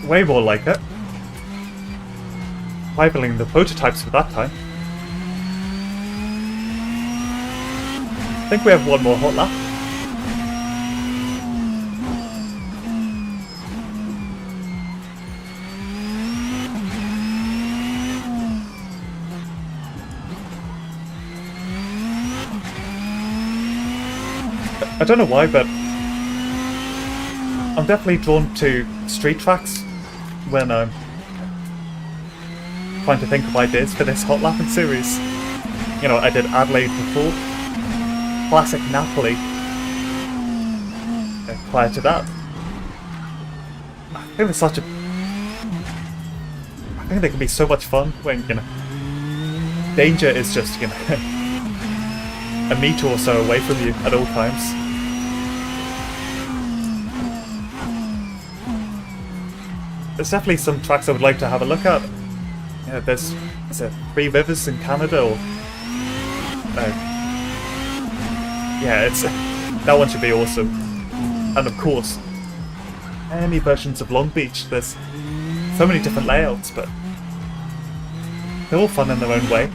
way more like it. Rivaling the prototypes for that time. I think we have one more hot lap. I don't know why, but I'm definitely drawn to street tracks when I'm trying to think of ideas for this hot lapping series. You know, I did Adelaide before, classic Napoli prior to that. I think it's such a... I think they can be so much fun when, you know, danger is just, you know, a meter or so away from you at all times. There's definitely some tracks I would like to have a look at. You know, there's Three Rivers in Canada, or yeah, it's that one should be awesome. And of course, any versions of Long Beach. There's so many different layouts, but they're all fun in their own way.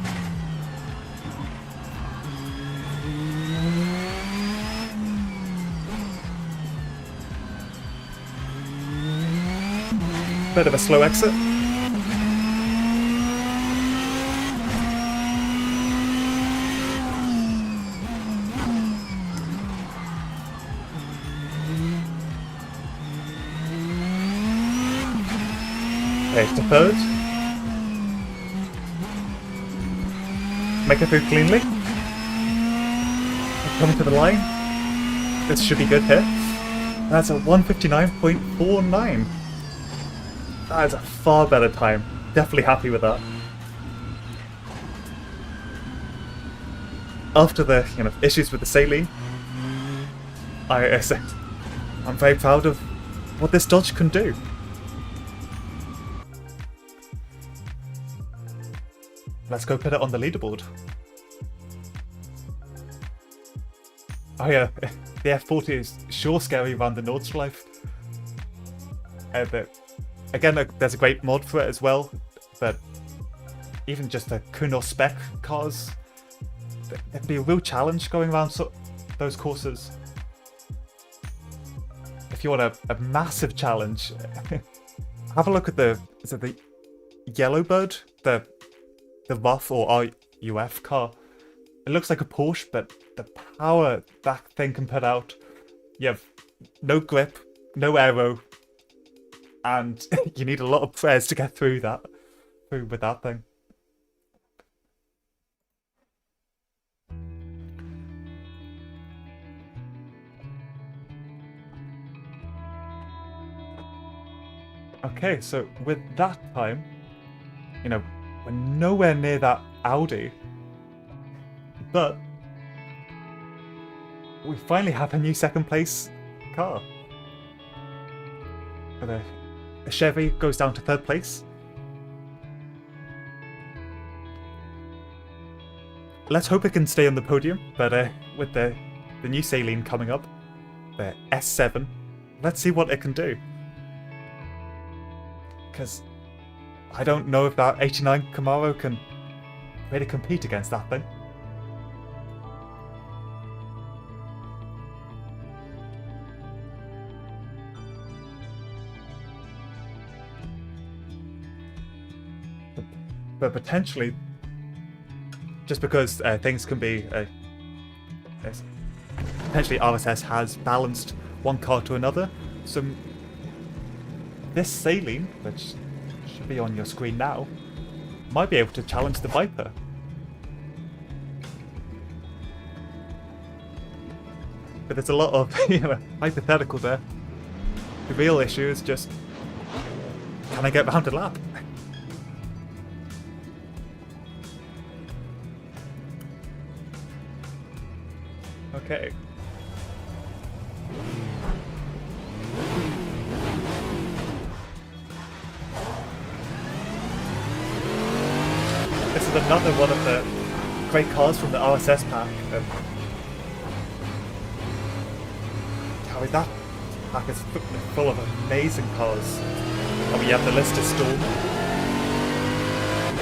Bit of a slow exit. Okay, to third. Make it through cleanly. Coming to the line. This should be good here. That's a 1:59.49. That is a far better time. Definitely happy with that. After the issues with the saline, I'm very proud of what this Dodge can do. Let's go put it on the leaderboard. Oh yeah, the F40 is sure scary around the Nordschleife. Again, there's a great mod for it as well, but even just the Kuno spec cars, it'd be a real challenge going around those courses. If you want a massive challenge, have a look at the Yellowbird, the RUF or RUF car. It looks like a Porsche, but the power that thing can put out, you have no grip, no aero, and you need a lot of prayers to get through with that thing. Okay, so with that time, we're nowhere near that Audi, but we finally have a new second place car. The Chevy goes down to third place. Let's hope it can stay on the podium, but with the new Saline coming up, the S7, let's see what it can do. Because I don't know if that 89 Camaro can really compete against that thing. But potentially, just because things can be... potentially RSS has balanced one car to another, so this Saline, which should be on your screen now, might be able to challenge the Viper. But there's a lot of hypothetical there. The real issue is just, can I get round a lap? Okay. This is another one of the great cars from the RSS pack. That pack is full of amazing cars. And we have the Lister Storm,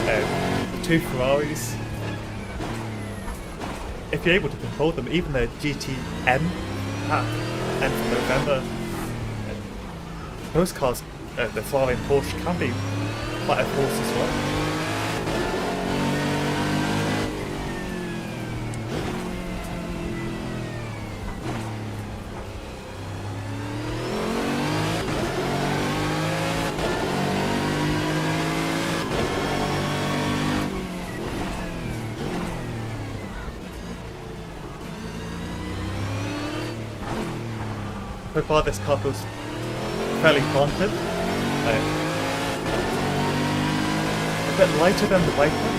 the 2 Ferraris. If you're able to control them, even the GTN pack, N for November, those cars, the Ferrari and Porsche, can be quite a force as well. So far this car feels fairly planted. A bit lighter than the Viper.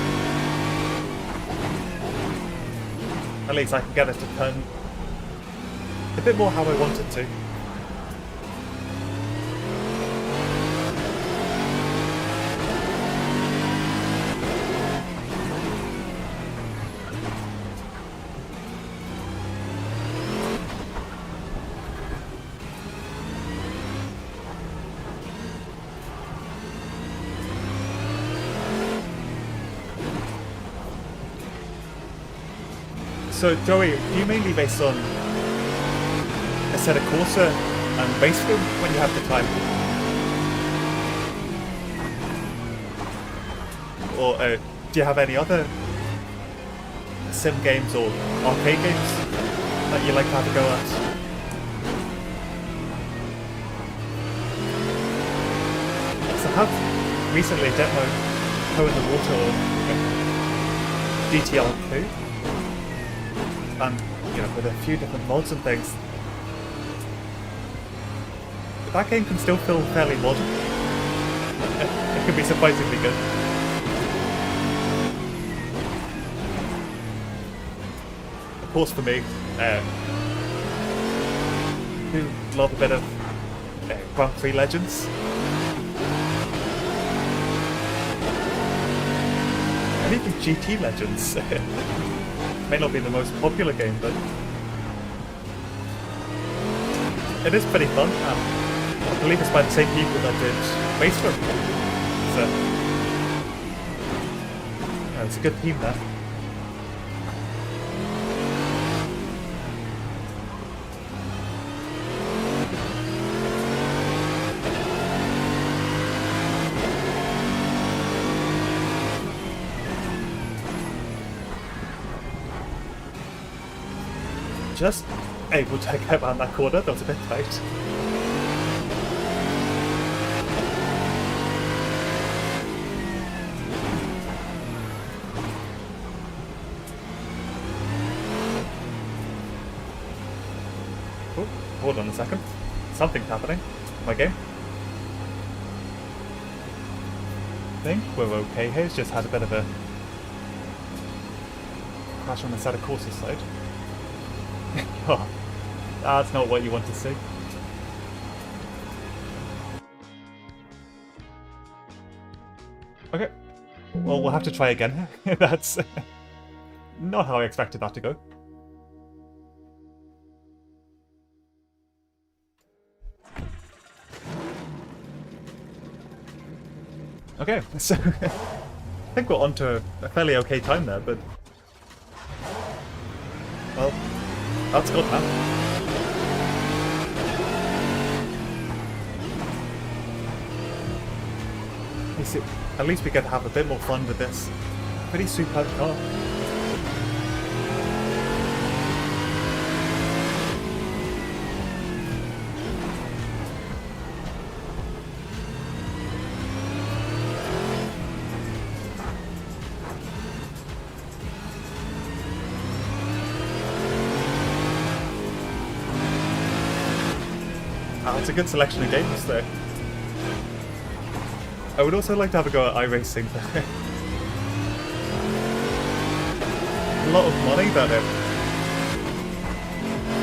At least I can get it to turn a bit more how I want it to. So Joey, do you mainly race on Assetto Corsa and race film when you have the time? Or do you have any other sim games or arcade games that you like to have a go at? So I have recently demoed Toe in the Water on GTR2. And, you know, with a few different mods and things. But that game can still feel fairly modern. It can be surprisingly good. Of course for me, who love a bit of Grand Prix Legends. And even GT Legends. May not be the most popular game, but it is pretty fun. I believe it's by the same people that did Race Room. So, yeah, it's a good team there. Just able to get around that corner, that was a bit tight. Oh, hold on a second. Something's happening in my game. I think we're okay here, it's just had a bit of a crash on the Assetto Corsa side. Oh, that's not what you want to see. Okay, well we'll have to try again. That's not how I expected that to go. Okay, so I think we're on to a fairly okay time there, but well, that's good now. At least we get to have a bit more fun with this pretty superb car. It's a good selection of games there. I would also like to have a go at iRacing. A lot of money that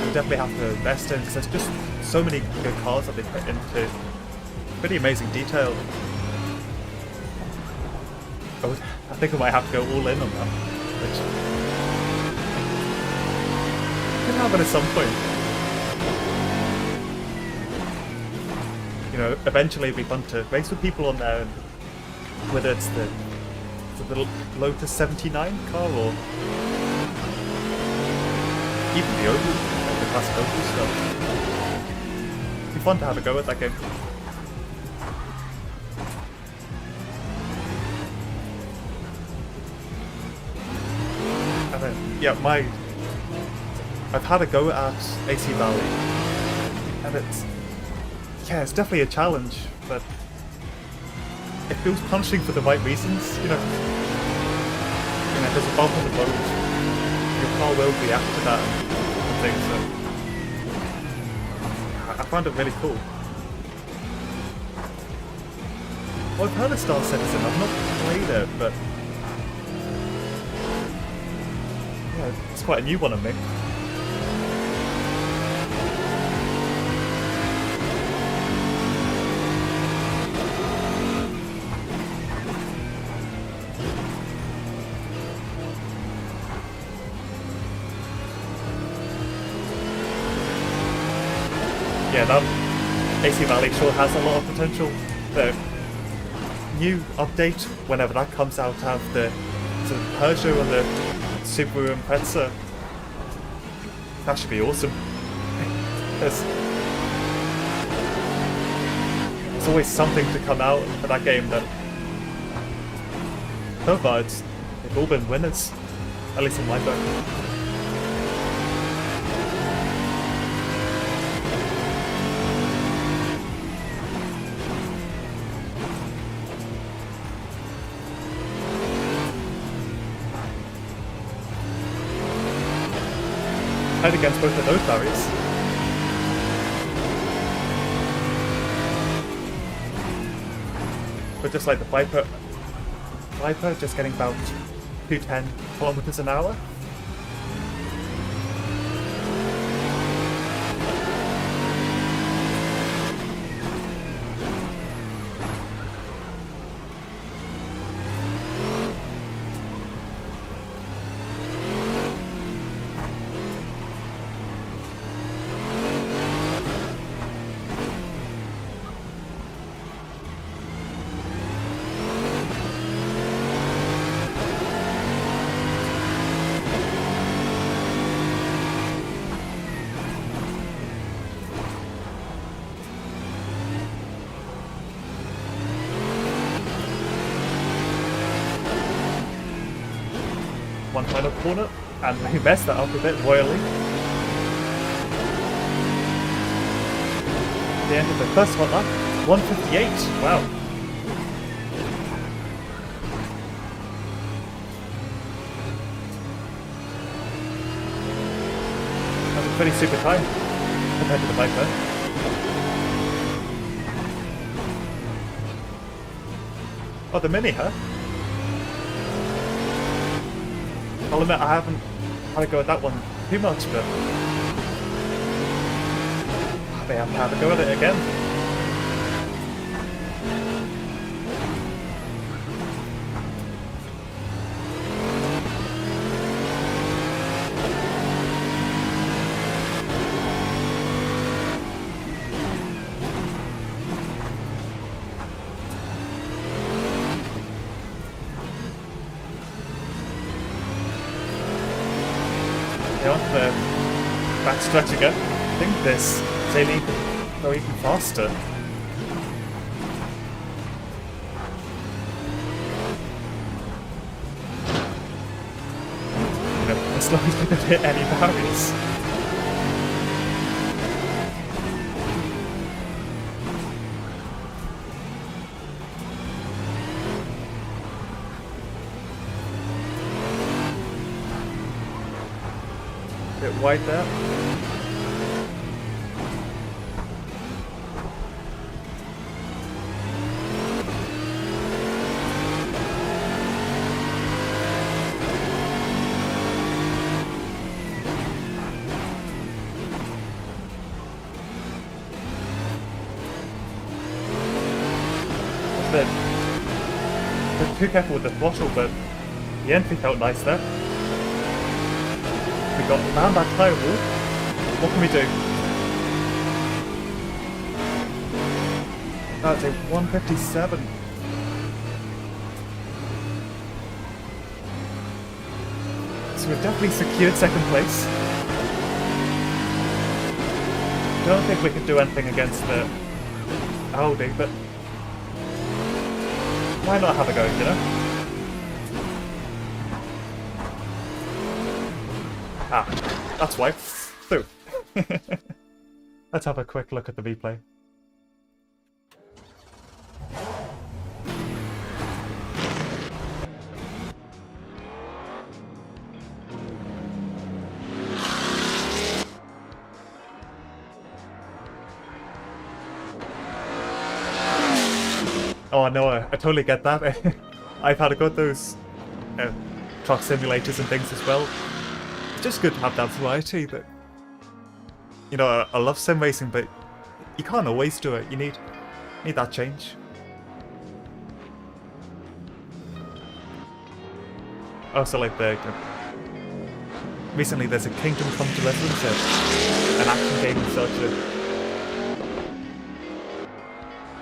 you definitely have to invest in, because there's just so many good cars that they put into pretty amazing detail. I think I might have to go all in on that, which could happen at some point. You know, eventually it'd be fun to race with people on there, and whether it's the Lotus 79 car or even the Opel, like the classic Opel stuff. It'd be fun to have a go at that game. And then, yeah, I've had a go at AC Valley, and it's definitely a challenge, but it feels punishing for the right reasons. You know, there's a bump on the road, your car will react to that and things. So I found it really cool. Well, I've heard of Star Citizen. I've not played it, but yeah, it's quite a new one on me. Yeah, that AC Valley sure has a lot of potential. The new update, whenever that comes out, have the sort of Peugeot and the Subaru Impreza. That should be awesome. There's always something to come out for that game that, so far, they've all been winners, at least in my book. Head against both of those barriers. But just like the Viper just getting about 210 kilometers an hour. One final corner, and we messed that up a bit royally. The end of the first hot lap, 1:58. Wow. That's a pretty super time compared to the Viper. Oh, the Mini, huh? I'll admit I haven't had a go at that one too much, but I may have to have a go at it again. On the back stretch again. I think this Zaylee can go even faster. You know, as long as we don't hit any barriers. Bit wide there. The been too careful with the throttle, but the entry felt nice there. We got around that tyre wall. What can we do? That's a 157. So we've definitely secured second place. Don't think we can do anything against the Audi, but why not have a go, you know? Ah, that's why. So, let's have a quick look at the replay. Oh no, I totally get that. I've had a go at those truck simulators and things as well. It's just good to have that variety. That, you know, I love sim racing, but you can't always do it. You need that change. Also, like recently there's a Kingdom Come Deliverance, an action game and such.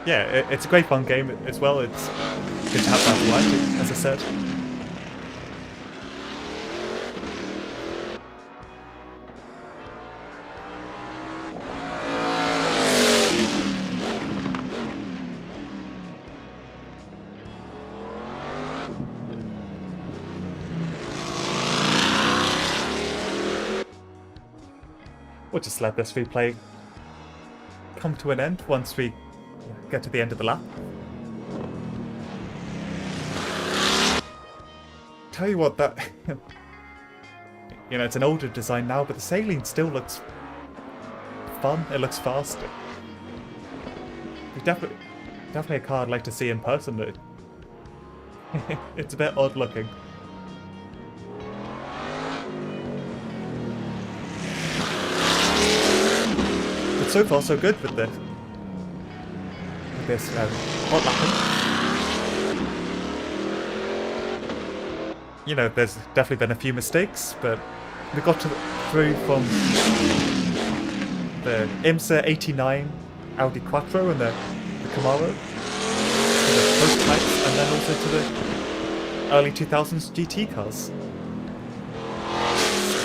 Yeah, it's a great fun game as well. It's good to have that variety, as I said. We'll just let this replay come to an end once we get to the end of the lap. Tell you what, that you know, it's an older design now, but the Saline still looks fun. It looks fast. It's definitely a car I'd like to see in person. It's a bit odd looking. But so far so good with this. Hot lapping. You know, there's definitely been a few mistakes, but we got through from the IMSA 89 Audi Quattro and the Camaro to the prototypes, and then also to the early 2000s GT cars.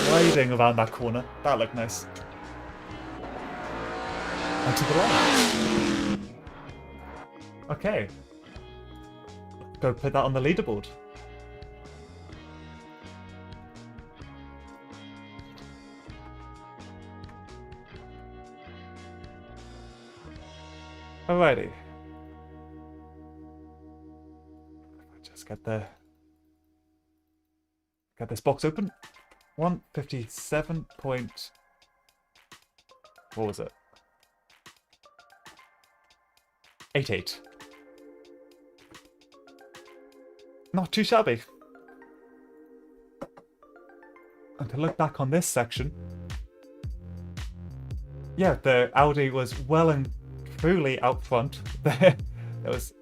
Sliding around that corner, that looked nice. And to the left. Okay. Go put that on the leaderboard. Alrighty. Just get this box open. 157 point... What was it? 88. Not too shabby. And to look back on this section, yeah, the Audi was well and truly out front. There was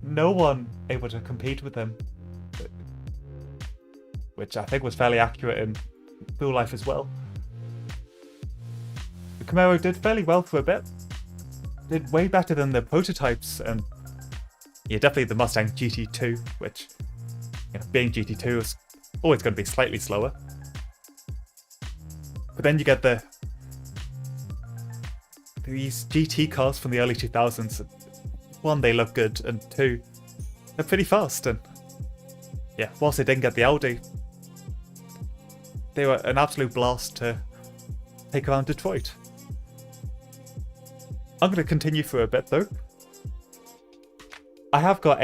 no one able to compete with them, which I think was fairly accurate in real life as well. The Camaro did fairly well for a bit. Did way better than the prototypes, and yeah, definitely the Mustang GT2, which, you know, being GT2 is always going to be slightly slower. But then you get these GT cars from the early 2000s. One, they look good, and two, they're pretty fast. And yeah, whilst they didn't get the Audi, they were an absolute blast to take around Detroit. I'm going to continue for a bit though. I have got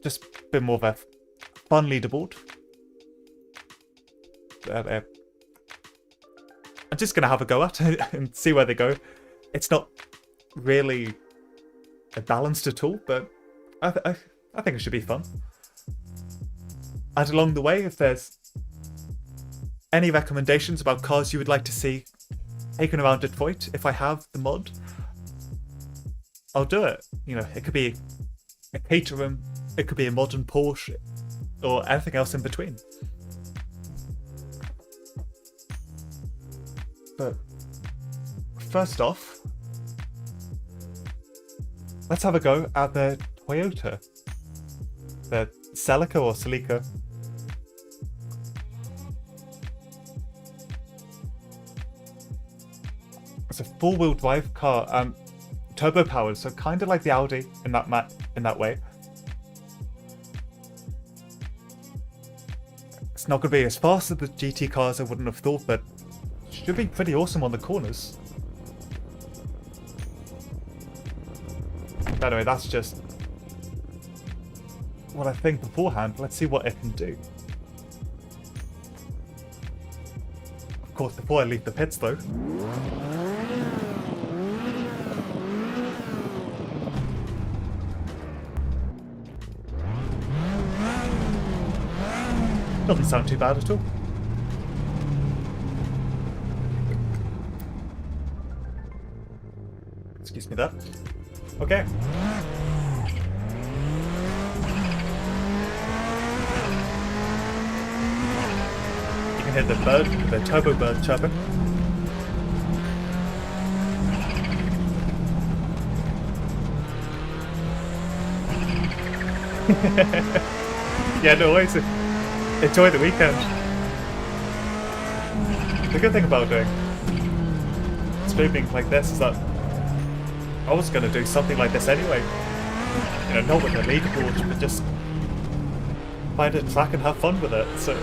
just a bit more of a fun leaderboard. I'm just going to have a go at it and see where they go. It's not really balanced at all, but I think it should be fun. And along the way, if there's any recommendations about cars you would like to see taken around Detroit, if I have the mod, I'll do it. You know, it could be a Caterham It could be a modern Porsche or anything else in between. But first off, let's have a go at the Toyota. The Celica or Celica. It's a four-wheel drive car, turbo powered, so kind of like the Audi in that way. It's not going to be as fast as the GT cars, I wouldn't have thought, but should be pretty awesome on the corners. By the way, that's just what I think beforehand. Let's see what it can do. Of course, before I leave the pits though. Doesn't sound too bad at all. Excuse me there. Okay. You can hear the bird, the turbo bird chirping. Yeah, no worries. Enjoy the weekend. The good thing about doing streaming like this is that I was going to do something like this anyway. You know, not with a leaderboard, but just find a track and have fun with it. So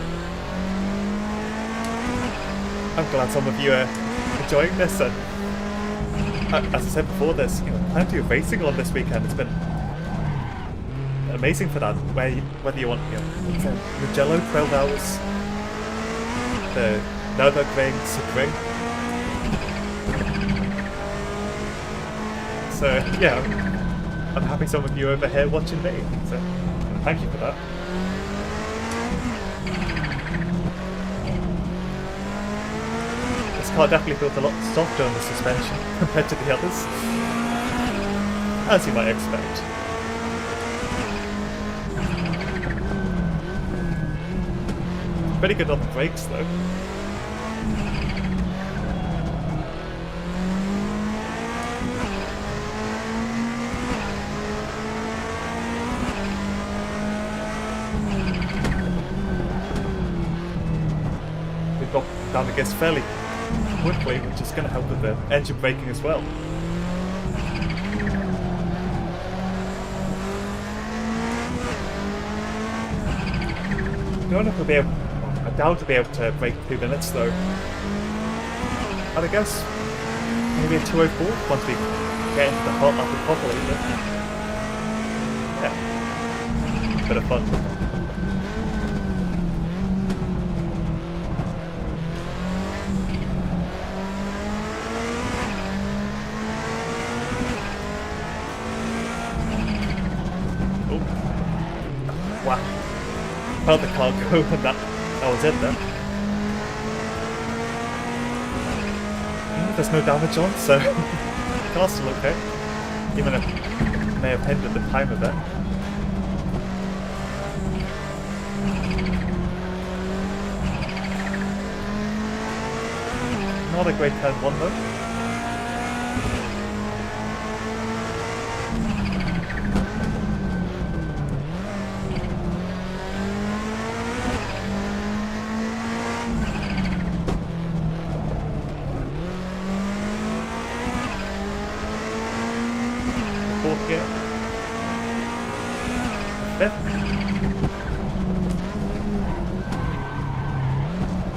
I'm glad some of you are enjoying this. And as I said before, there's plenty of racing on this weekend. It's been amazing for that. Whether you want the Mugello 12 hours, the Nürburgring, Sebring. So yeah, I'm happy some of you over here watching me. So thank you for that. This car definitely feels a lot softer on the suspension compared to the others, as you might expect. Pretty good on the brakes though. We've got down the gas fairly quickly, which is going to help with the engine braking as well. I don't know if we'll be able. I doubt to be able to break 2 minutes though. And I guess maybe a 2:04 once we get into the hot up properly. Yeah, bit of fun. Oh, wow! Felt the car go and that was it then. There's no damage on, so the car's still okay. Even if it may have hindered the time a bit. Not a great turn one though. Fourth gear. Fifth.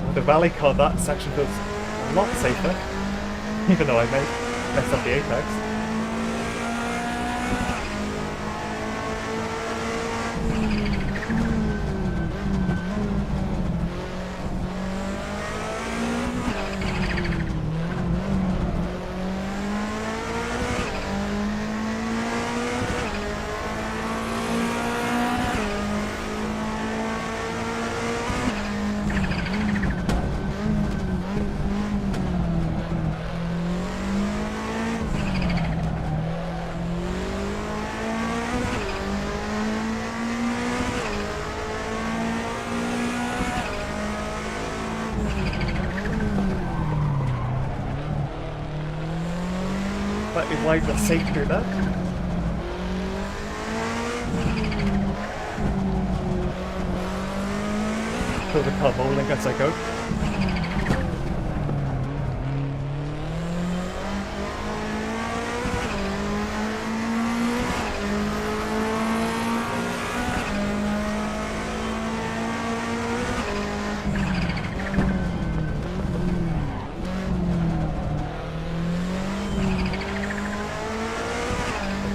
With the rally car, that section feels a lot safer, even though I may mess up the apex. slightly wide but safe through that. Feel the car rolling as I go.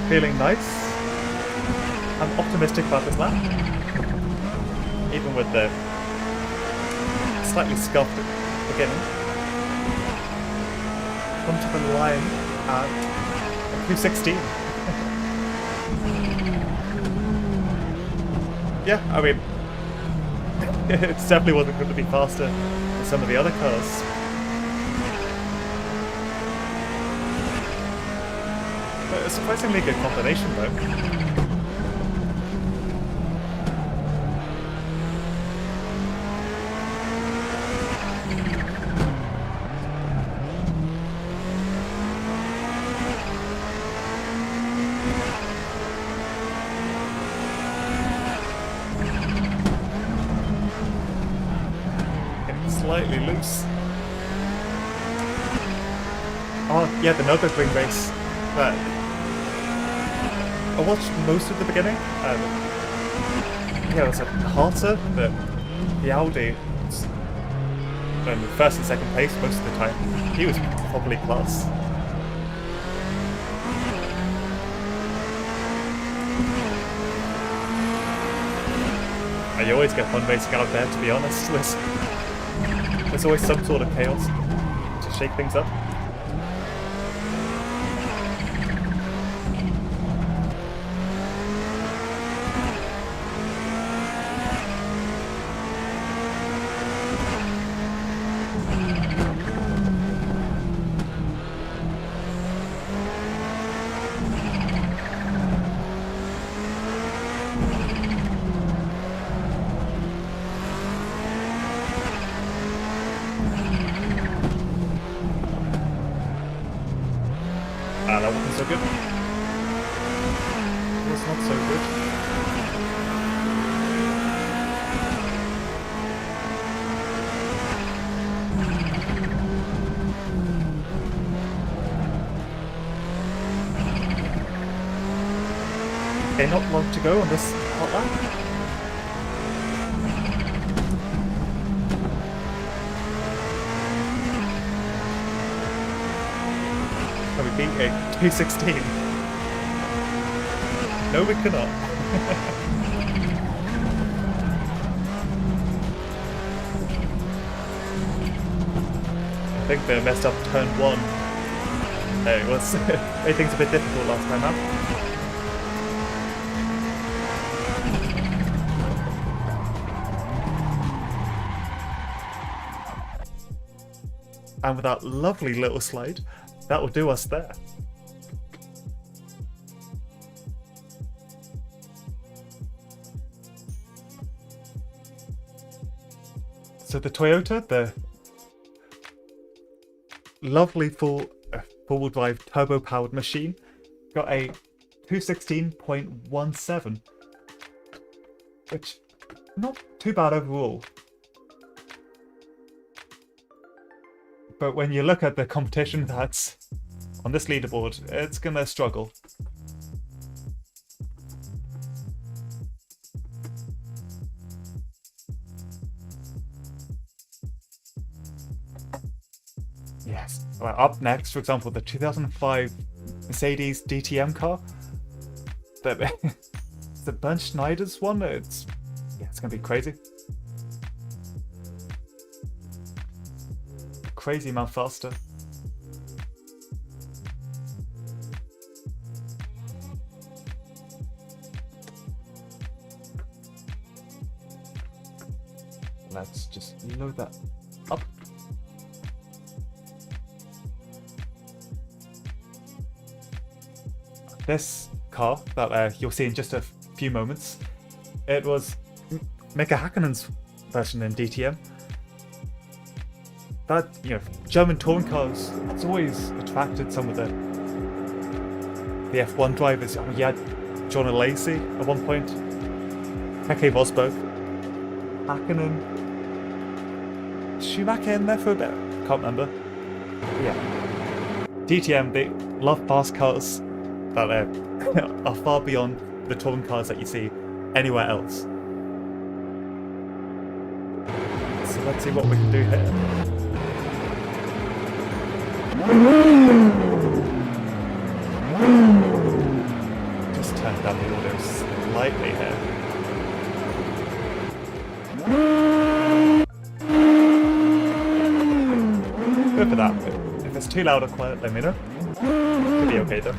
Feeling nice. I'm optimistic about this lap. Even with the slightly scuffed beginning. Come to the line at 2:16. Yeah, I mean, it definitely wasn't going to be faster than some of the other cars. But a surprisingly good combination though. Slightly loose. Oh yeah, the Nürburgring race. But I watched most of the beginning. Yeah, it was harder, but the Audi was in first and second place most of the time. He was probably class. You always get fun racing out there, to be honest. There's always some sort of chaos to shake things up. That wasn't so good. It was not so good. Okay, not long to go on this hot lap. We beat a 2:16. No, we cannot. I think they messed up turn 1. It was made things a bit difficult last time out. And with that lovely little slide, that will do us there. So the Toyota, the lovely four-wheel drive turbo-powered machine, got a 2:16.17, which not too bad overall. But when you look at the competition that's on this leaderboard, it's gonna struggle. Yes. Well, up next, for example, the 2005 Mercedes DTM car. The Bernd Schneider's one. It's gonna be crazy. Crazy amount faster. Let's just load that up. This car that you'll see in just a few moments, it was Mika Häkkinen's version in DTM. That, German touring cars, it's always attracted some of the the F1 drivers. I mean, you had John Lacey at one point, Keke Rosberg, Hakkinen, Schumacher in there for a bit. Can't remember. But yeah, DTM, they love fast cars that are far beyond the touring cars that you see anywhere else. So let's see what we can do here. Just turn down the audio slightly here. Go for that. If it's too loud or quiet, let me know. It'll be okay though.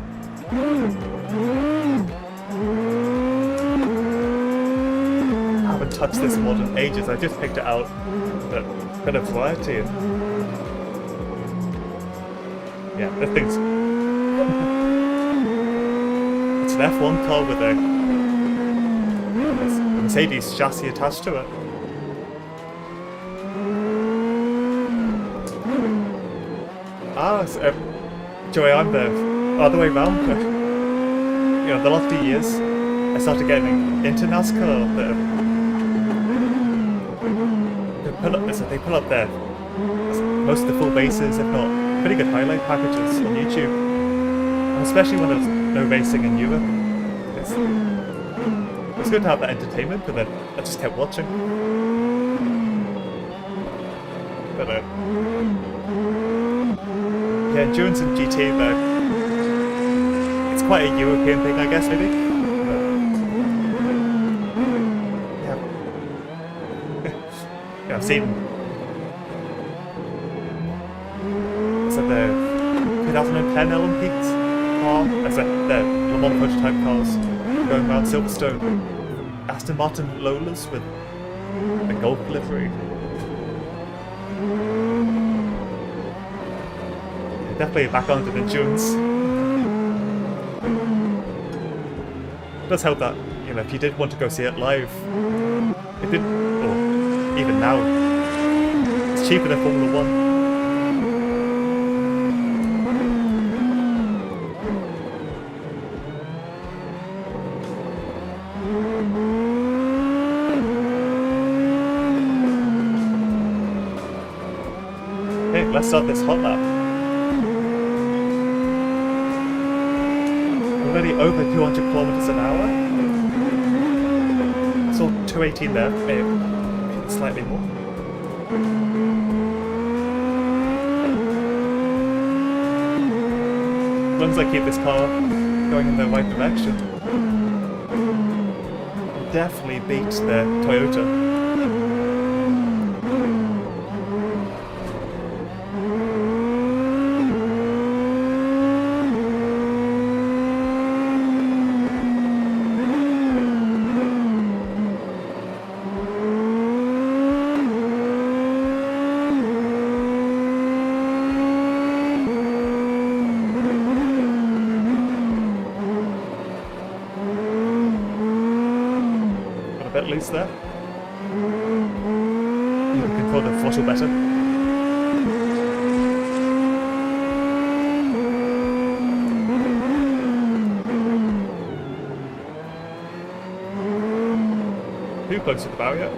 I haven't touched this mod in ages. I just picked it out, but a bit of variety. Yeah, this thing's... It's an F1 car with a Mercedes chassis attached to it. So, Joey, I'm the other way round. You know, the last few years, I started getting into NASCAR. They pull up their most of the full bases, if not pretty good highlight packages on YouTube, and especially when there's no racing in Europe. It's good to have that entertainment, but then I just kept watching. But yeah, endurance and GT though, it's quite a European thing, I guess, maybe. But, yeah, I've seen. Is that the 2010 Olympics car? Is that the Le Mans prototype cars going around Silverstone? Aston Martin Lolas with a gold livery. Definitely back onto the endurance. It does help that, you know, if you did want to go see it live, it did, or even now, it's cheaper than Formula 1. Hey, let's start this hot lap. Already over 200 kilometers an hour. It's all 218 there, maybe slightly more. As long as I keep this car going in the right direction, I'll definitely beat the Toyota. At least there. You can control the throttle better. Too close to the barrier.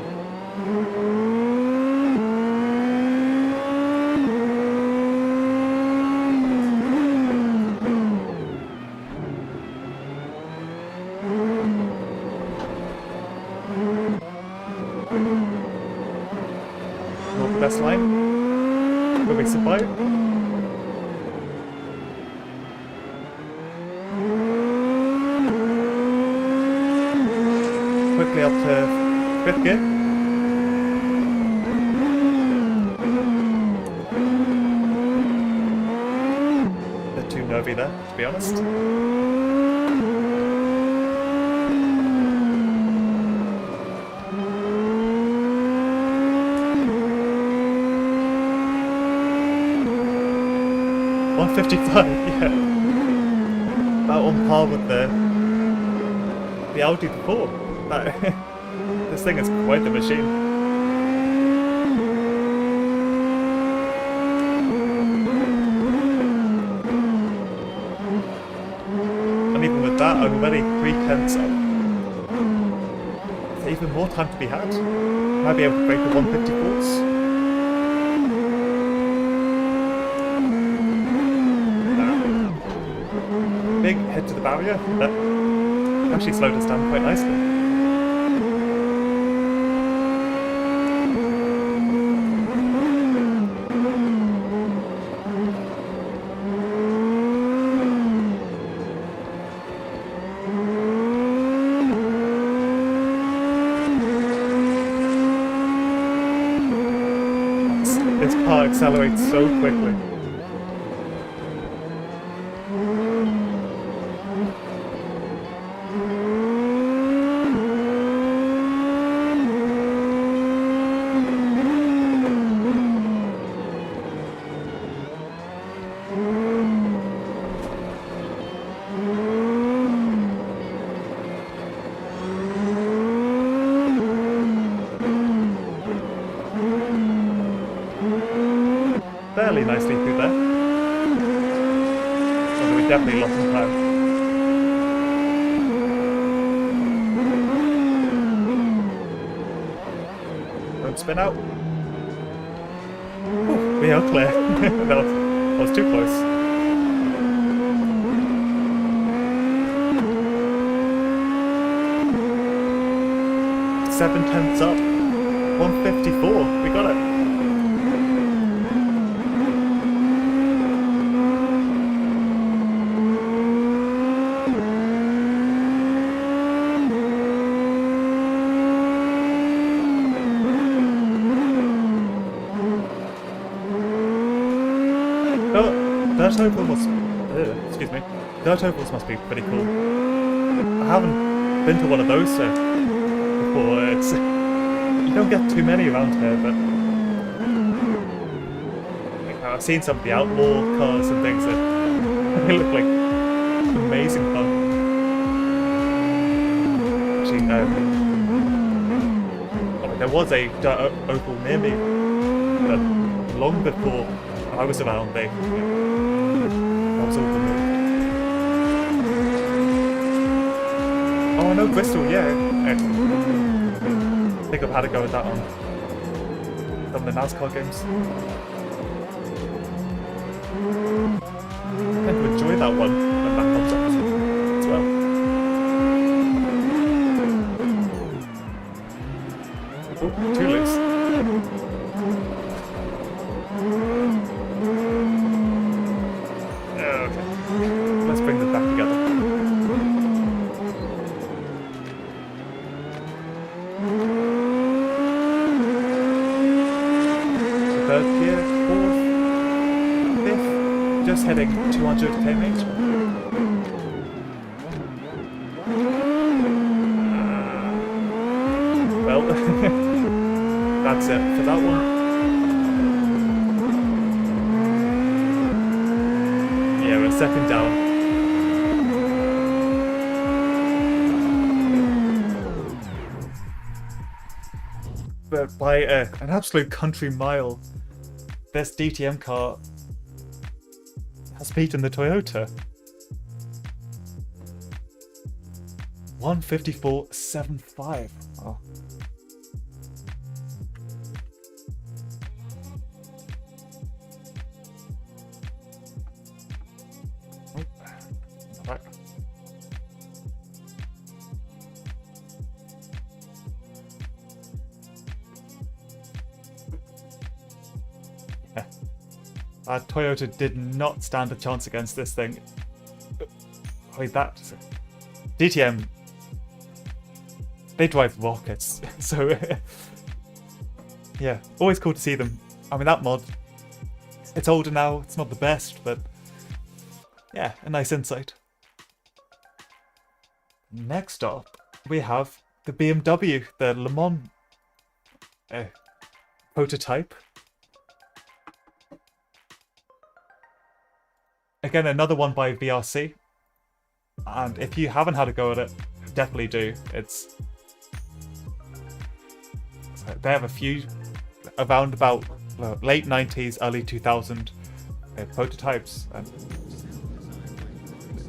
Best line. Will we survive? Quickly up to 5th gear. They're too nervy there, to be honest. Yeah. About on par with the Audi before. This thing is quite the machine. already 3/10 up. Is there even more time to be had? Might be able to break the 154s. Big hit to the barrier. That actually slowed us down quite nicely. This car accelerates so quickly. Fairly nicely through there. Although we definitely lost some time. Don't spin out. Ooh, we are clear. that was too close. Seven tenths up. 154. We got it. Dirt ovals excuse me. Dirt ovals must be pretty cool. I haven't been to one of those before. It's you don't get too many around here, but I've seen some of the outlaw cars and things that they look like amazing fun. Actually, there was a dirt oval near me, but long before I was around, that was all removed. Oh, I know Bristol, yeah. I think I've had a go at that on some of the NASCAR games. I tend to enjoy that one when that comes up as well. Oh, too loose. Okay, let's bring this back together. Third gear, fourth, fifth, just heading 200 km/h. Well, that's it for that one. Yeah, we're second down. But by an absolute country mile, this DTM car has beaten the Toyota. 154.75. Wow. Right. Yeah. Toyota did not stand a chance against this thing. I mean, that DTM, they drive rockets, so yeah, always cool to see them. I mean, that mod, it's older now, it's not the best, but yeah, a nice insight. Next up, we have the BMW, the Le Mans prototype. Again, another one by VRC. And if you haven't had a go at it, definitely do. They have a few around about late 90s, early 2000 prototypes. And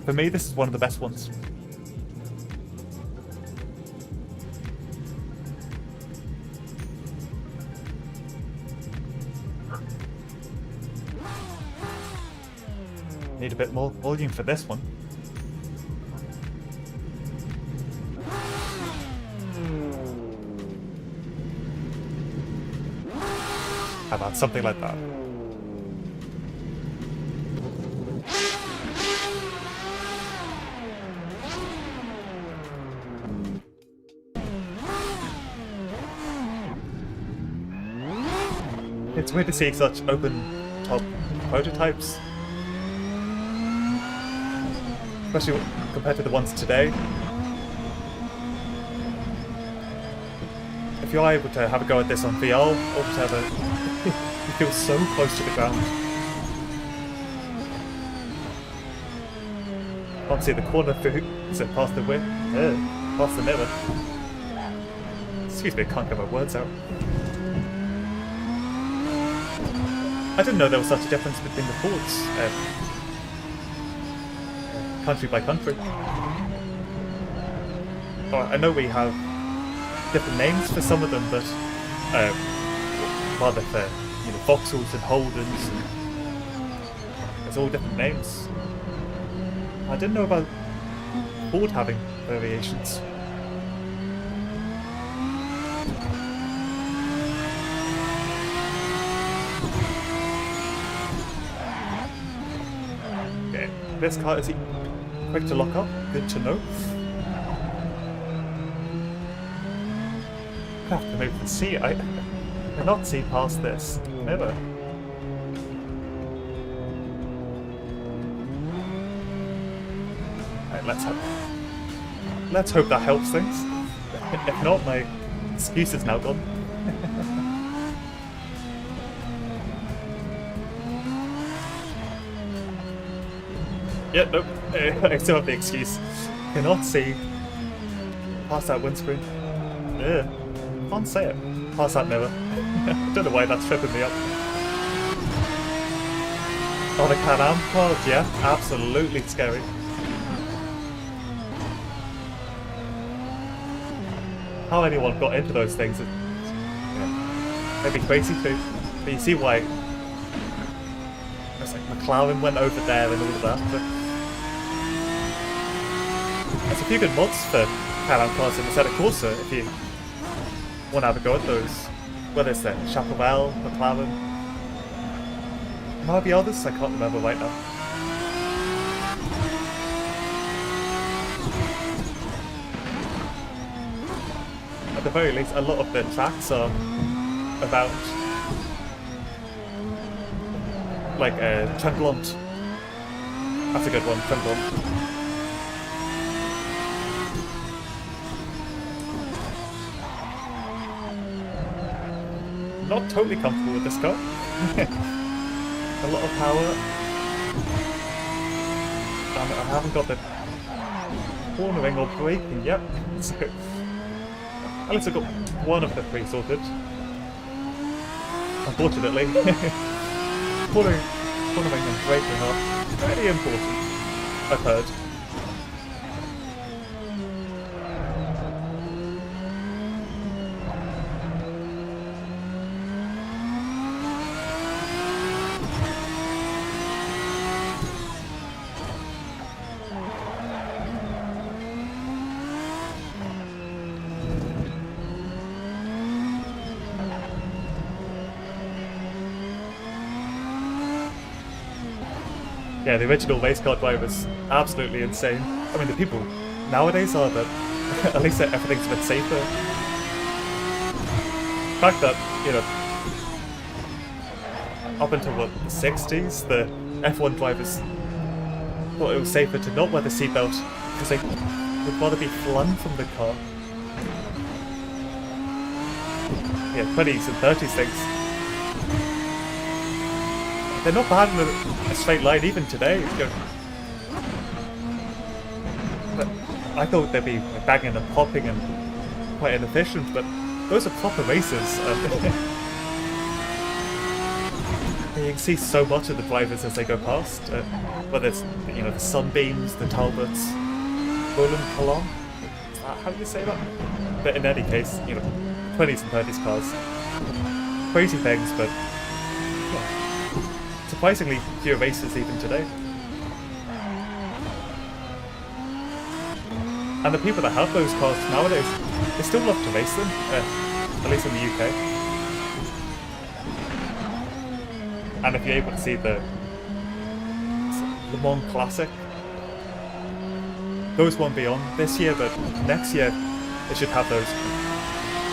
for me, this is one of the best ones. Need a bit more volume for this one. How about something like that? It's weird to see such open-top prototypes, especially compared to the ones today. If you're able to have a go at this on VR, or whatever, you feel so close to the ground. Can't see the corner through. Is it past the wind? Past the mirror. Excuse me, I can't get my words out. I didn't know there was such a difference between the ports, country by country. Oh, I know we have different names for some of them, but rather for Vauxhalls and Holdens, and there's all different names. I didn't know about Ford having variations. This car is quick to lock up, good to know. I have to move and see. I cannot see past this. Never. Right, let's hope that helps things. If not, my excuse is now gone. Yeah, nope. I still have the excuse. Cannot see past that windscreen. Yeah, can't say it. Past that mirror. Don't know why that's tripping me up. Oh, the Can-Am cars, yeah, absolutely scary. How anyone got into those things is maybe crazy too. But you see why. It's like McLaren went over there and all of that. But there's a few good mods for Can-Am cars in Assetto Corsa if you want to have a go at those. Whether it's the Chaparral, McLaren, might be others, I can't remember right now. At the very least, a lot of the tracks are about like Tremblant. That's a good one, Tremblant. Not totally comfortable with this car. A lot of power. And I haven't got the cornering or braking yet. So at least I've got one of the three sorted. Unfortunately. Cornering and braking are very important, I've heard. Yeah, the original race car drivers, absolutely insane. I mean, the people nowadays are, but at least everything's a bit safer. The fact that, up until what, the 60s, the F1 drivers thought it was safer to not wear the seatbelt because they would rather be flung from the car. Yeah, 20s and 30s things. They're not bad in a straight line even today. But I thought they'd be banging and popping and quite inefficient, but those are proper races. You can see so much of the drivers as they go past. Whether it's the Sunbeams, the Talbots, Roland Colon. Is that how you say that? But in any case, 20s and 30s cars, crazy things, but. Surprisingly fewer races even today. And the people that have those cars nowadays, they still love to race them, at least in the UK. And if you're able to see the Le Mans Classic, those won't be on this year, but next year they should have those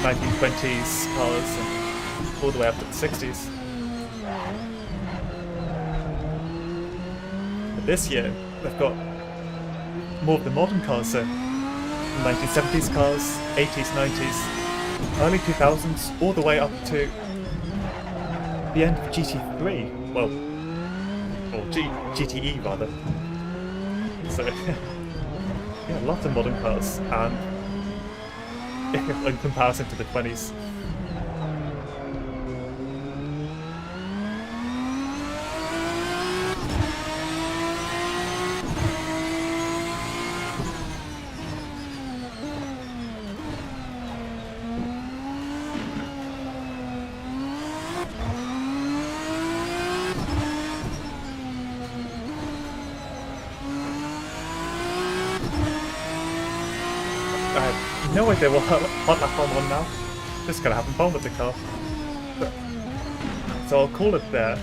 1920s cars and all the way up to the 60s. But this year they've got more of the modern cars, so 1970s cars, 80s, 90s, early 2000s, all the way up to the end of GT3, well, or GTE rather. So, yeah, lots of modern cars, and in comparison to the 20s. I have no idea what hot lap I'm on now. Just gonna have fun with the car. So I'll call it there.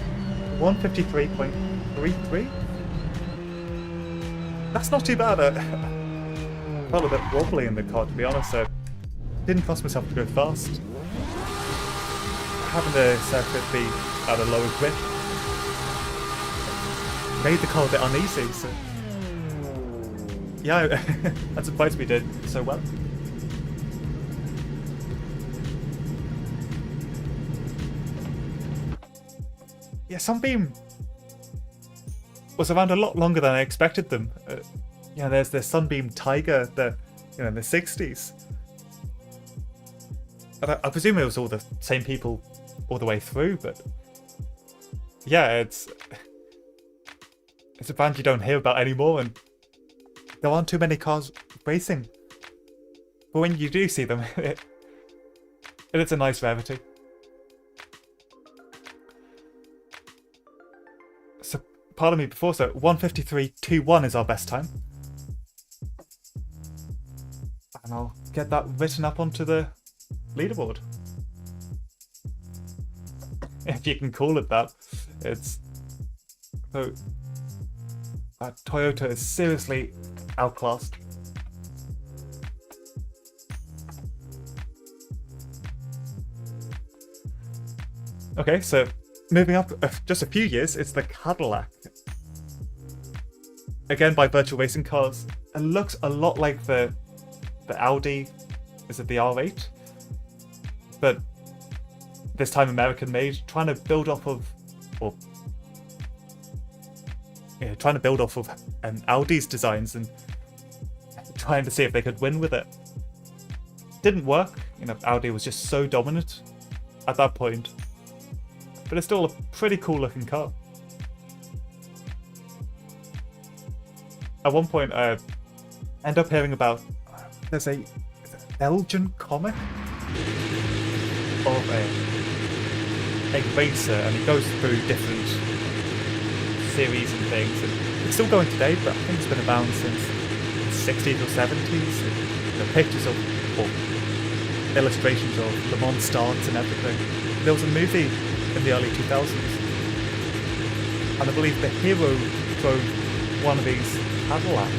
153.33. That's not too bad. I felt a bit wobbly in the car, to be honest, so didn't force myself to go fast. Having the circuit be at a lower grip made the car a bit uneasy, so yeah, I'm surprised we did so well. Yeah, Sunbeam was around a lot longer than I expected them. There's the Sunbeam Tiger, in the 60s. And I presume it was all the same people all the way through, but yeah, it's a brand you don't hear about anymore, and there aren't too many cars racing. But when you do see them, it's a nice rarity. So, pardon me before, so 1:53.21 is our best time. And I'll get that written up onto the leaderboard. If you can call it that. It's... So, Toyota is seriously outclassed. Okay, so moving up just a few years, it's the Cadillac. Again, by Virtual Racing Cars. It looks a lot like the Audi, is it the R8? But this time American made, trying to build off of Audi's designs and trying to see if they could win with it. Didn't work, Audi was just so dominant at that point. But it's still a pretty cool looking car. At one point, I end up hearing about there's a Belgian comic of a racer, and he goes through different series and things. And it's still going today, but I think it's been around since the 60s or 70s. Pictures of or illustrations of Le Mans starts and everything. There was a movie in the early 2000s, and I believe the hero drove one of these Cadillacs,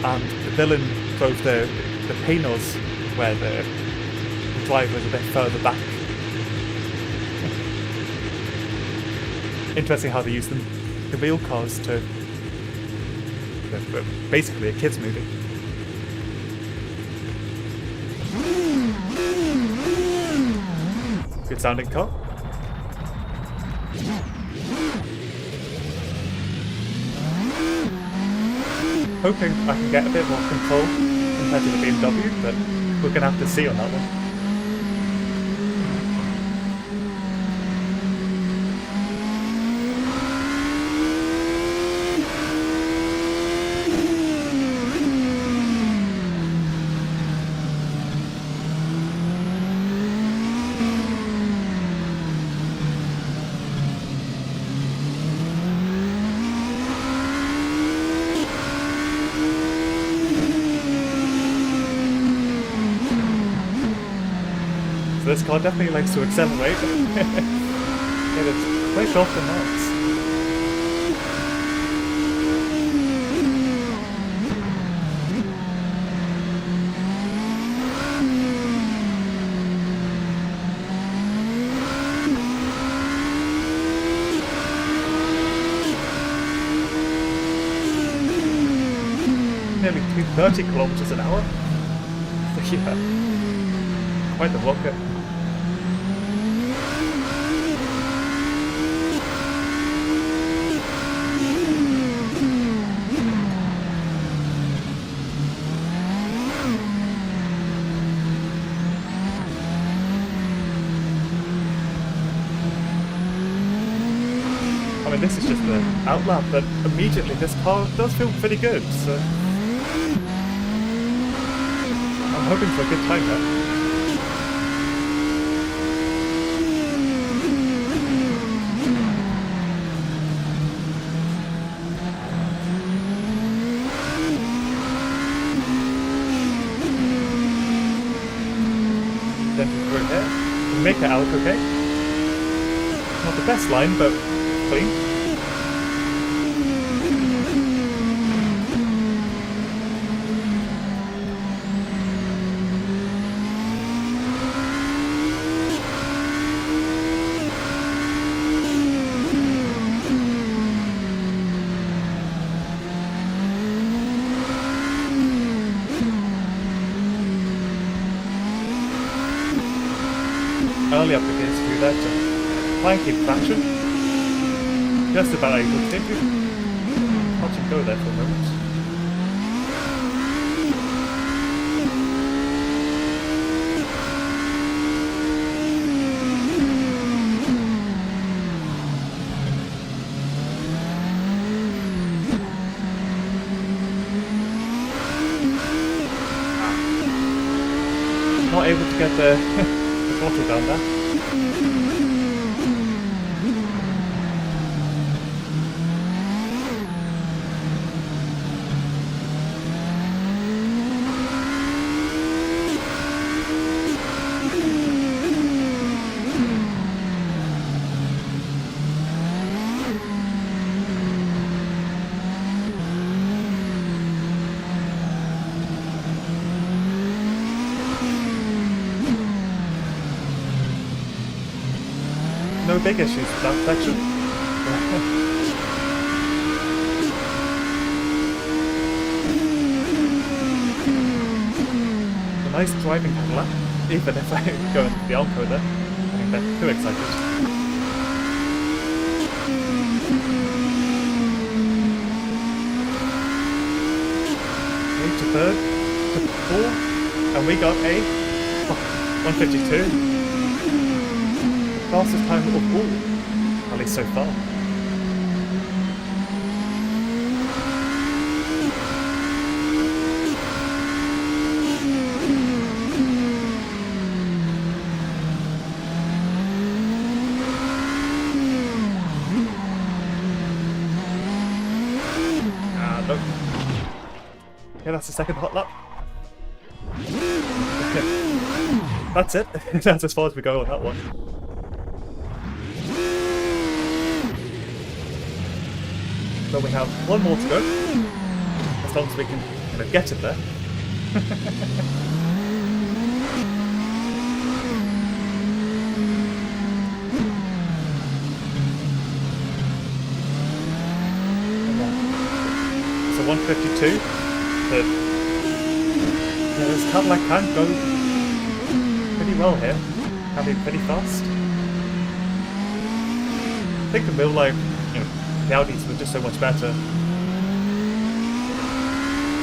and the villain drove the Pinos, where the driver is a bit further back. Interesting how they use the real cars to basically a kids movie. Good sounding car. Hoping I can get a bit more control compared to the BMW, but we're going to have to see on that one. this car definitely likes to accelerate. Get it quite off the marks. Nearly 230 kilometers an hour. Yeah, quite the rocket. I mean, this is just the outlap, but immediately this car does feel pretty good, so I'm hoping for a good time there. Then we're here. We make it out okay. Not the best line, but clean. Early up against through that try and keep traction. Just about able to take you. Touch and go there for a moment. Not able to get the throttle down there. No big issues with that section. A nice driving Cadillac, even if I go into the Alco there. I think they're too excited. Okay, to third, to fourth, and we got a 152. Fastest time of all, at least so far. No. Yeah, that's the second hot lap. That's it. That's as far as we go on that one. But we have one more to go, as long as we can kind of get it there. So 152, but yeah, this Cadillac can go pretty well here, can be pretty fast. I think the middle line, the Audis were just so much better.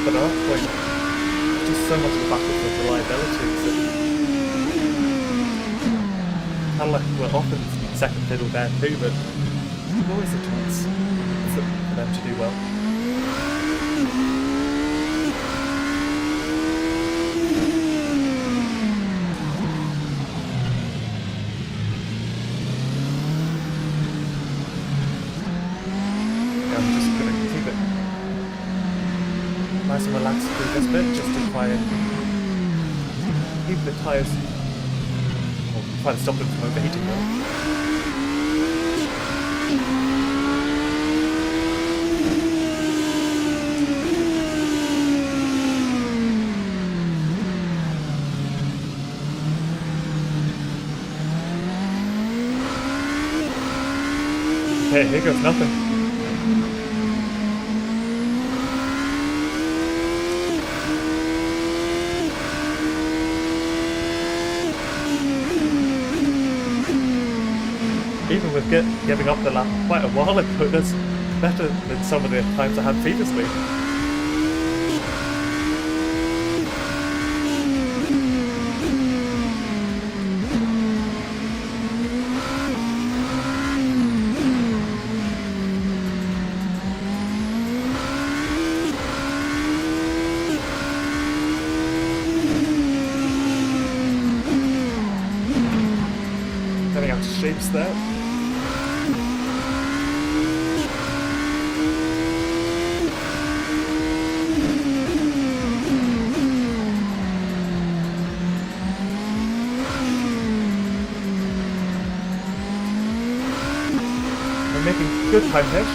But at that point, just so much of a battle for reliability. So Cadillac were often second fiddle there too, but there's always a chance for them to do well. I'm just going to keep it nice and relaxed through this bit, just to try and keep the tyres, or trying to stop them from overheating though. Okay, here goes nothing. Even with giving up the lap quite a while ago, that's better than some of the times I had previously. Getting out of shapes there. We're making good time here.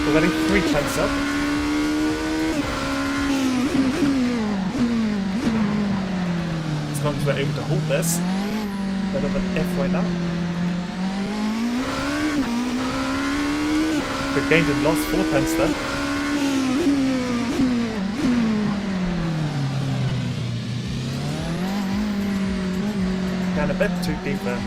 We're getting 3 tenths up. As long as we're able to hold this. Better than F right now. We gained and lost 4 tenths there. Got a bit too deep there.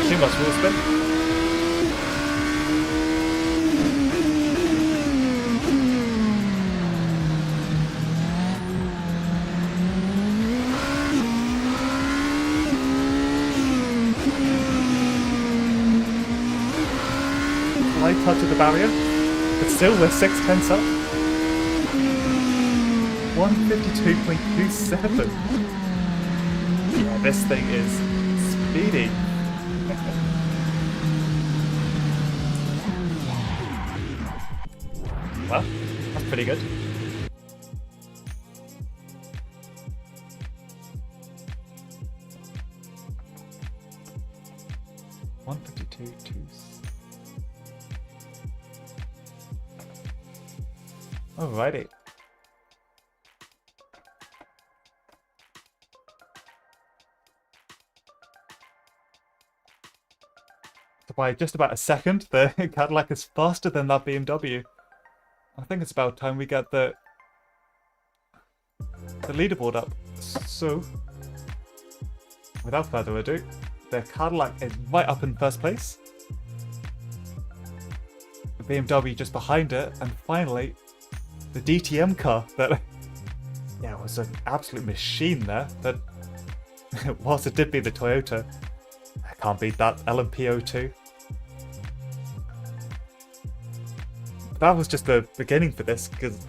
Too much wheel spin. Light touch of the barrier, but still we're 6 tenths up. 152.27. Yeah, this thing is speedy. Well, that's pretty good. Alrighty. So by just about a second, the Cadillac is faster than that BMW. I think it's about time we get the leaderboard up. So, without further ado, the Cadillac is right up in first place. The BMW just behind it, and finally, the DTM car that, yeah, was an absolute machine there. That, whilst it did beat the Toyota, I can't beat that LMP02. That was just the beginning for this, because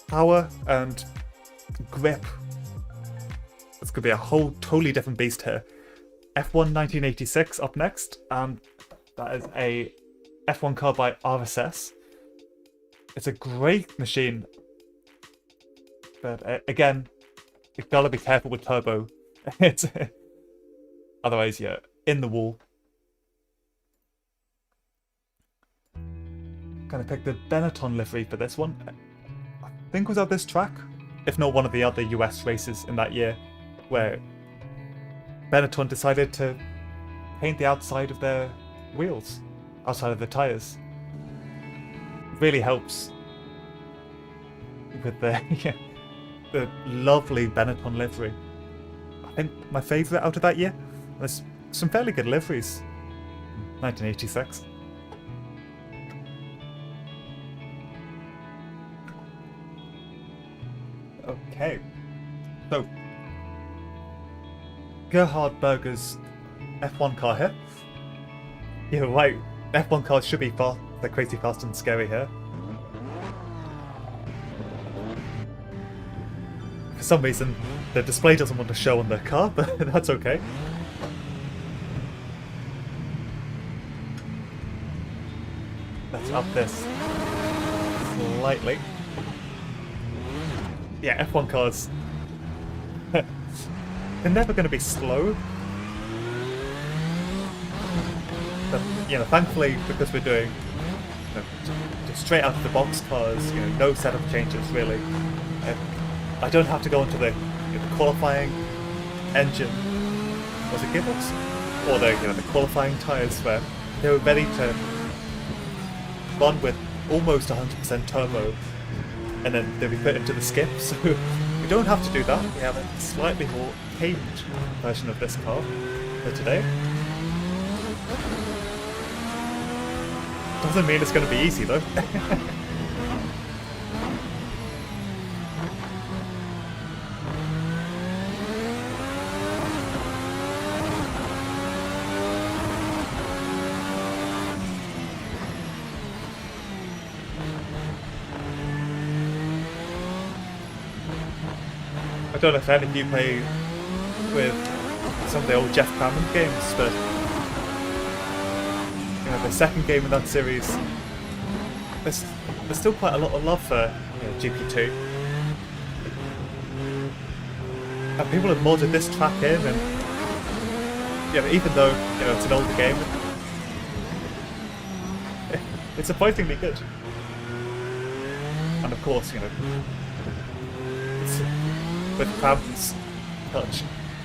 power and grip, it's going to be a whole totally different beast here. F1 1986 up next, and that is a F1 car by RSS. It's a great machine, but again, you've got to be careful with turbo. It's otherwise you're in the wall. Gonna pick the Benetton livery for this one. I think it was at this track, if not one of the other US races in that year, where Benetton decided to paint the outside of their wheels, outside of the tyres. Really helps with the the lovely Benetton livery. I think my favourite out of that year. There's some fairly good liveries. 1986. Okay, so Gerhard Berger's F1 car here. You're right, F1 cars should be fast. They're crazy fast and scary here. For some reason, the display doesn't want to show on the car, but that's okay. Let's up this slightly. Yeah, F1 cars. They're never going to be slow. But, thankfully, because we're doing just straight out of the box cars, no setup changes really. I don't have to go into the qualifying engine. Was it gearbox? Or the qualifying tyres where they were ready to run with almost 100% turbo, and then they'll be put into the skip. So we don't have to do that. We have a slightly more tamed version of this car for today. Doesn't mean it's going to be easy though. I don't know if any of you play with some of the old Jeff Cameron games, but the second game in that series, there's still quite a lot of love for GP2. And people have modded this track in, and even though it's an older game, it's surprisingly good. And of course, it's, with Cameron's touch,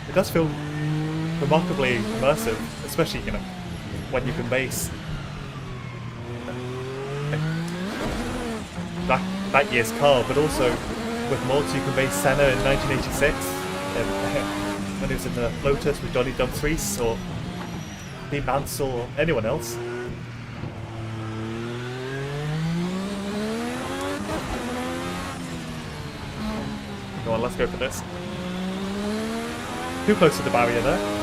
it does feel remarkably immersive, especially when you can race that year's car, but also with mods you can race Senna in 1986, and when he was in the Lotus with Johnny Dumfries or Pete Mansell or anyone else. Go on, let's go for this. Too close to the barrier there.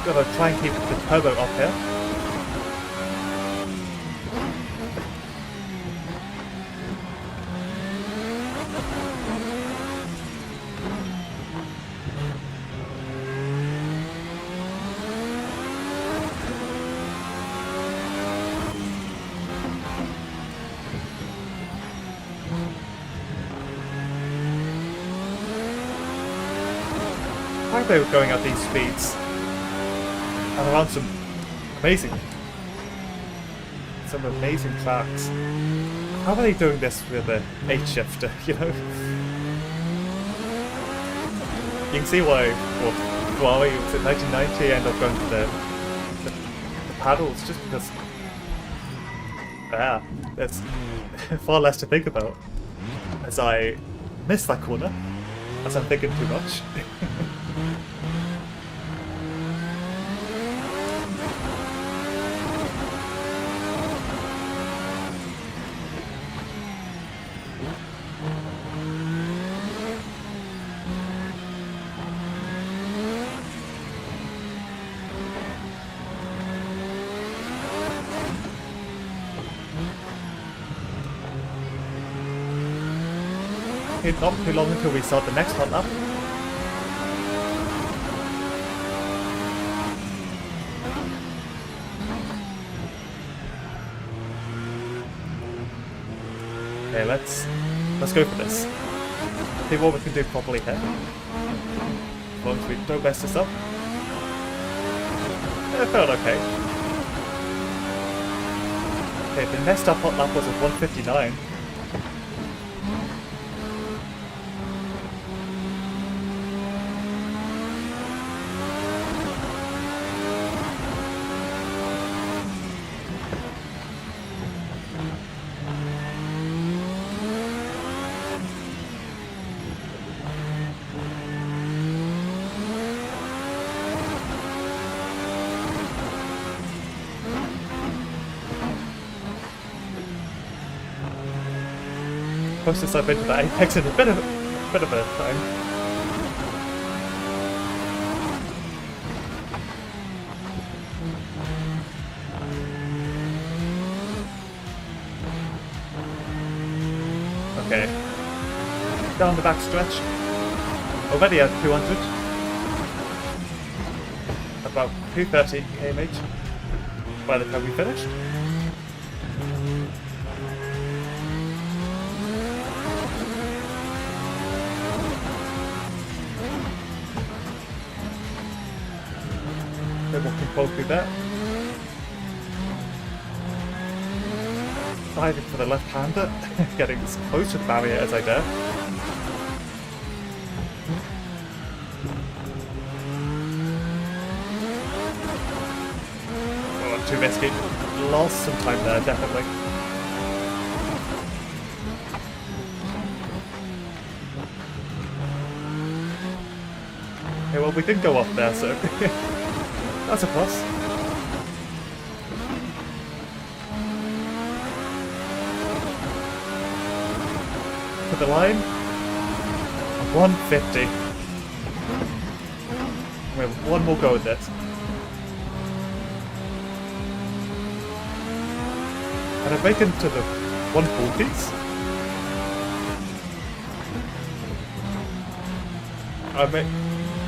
Gotta try and keep the turbo up here. How are they going at these speeds? And around some amazing tracks. How are they doing this with the 8-shifter, You can see why Huawei was in 1990 ended up going to the paddles, just because there's far less to think about as I miss that corner, as I'm thinking too much. Not too long until we start the next hot lap. Okay, let's go for this. See what we can do properly here. As long as we don't mess this up. It felt okay. Okay, the next up hot lap was at 1:59. Closest I've been to the apex in a bit of a time. Okay, down the back stretch. Already at 200. About 230 km/h by the time we finished. Bit more control through there. Diving for the left-hander, getting as close to the barrier as I dare. Oh, too risky. Lost some time there, definitely. Okay, well, we did go off there, so that's a plus. To the line. 150. We have one more go at this. And I break into the 140s. I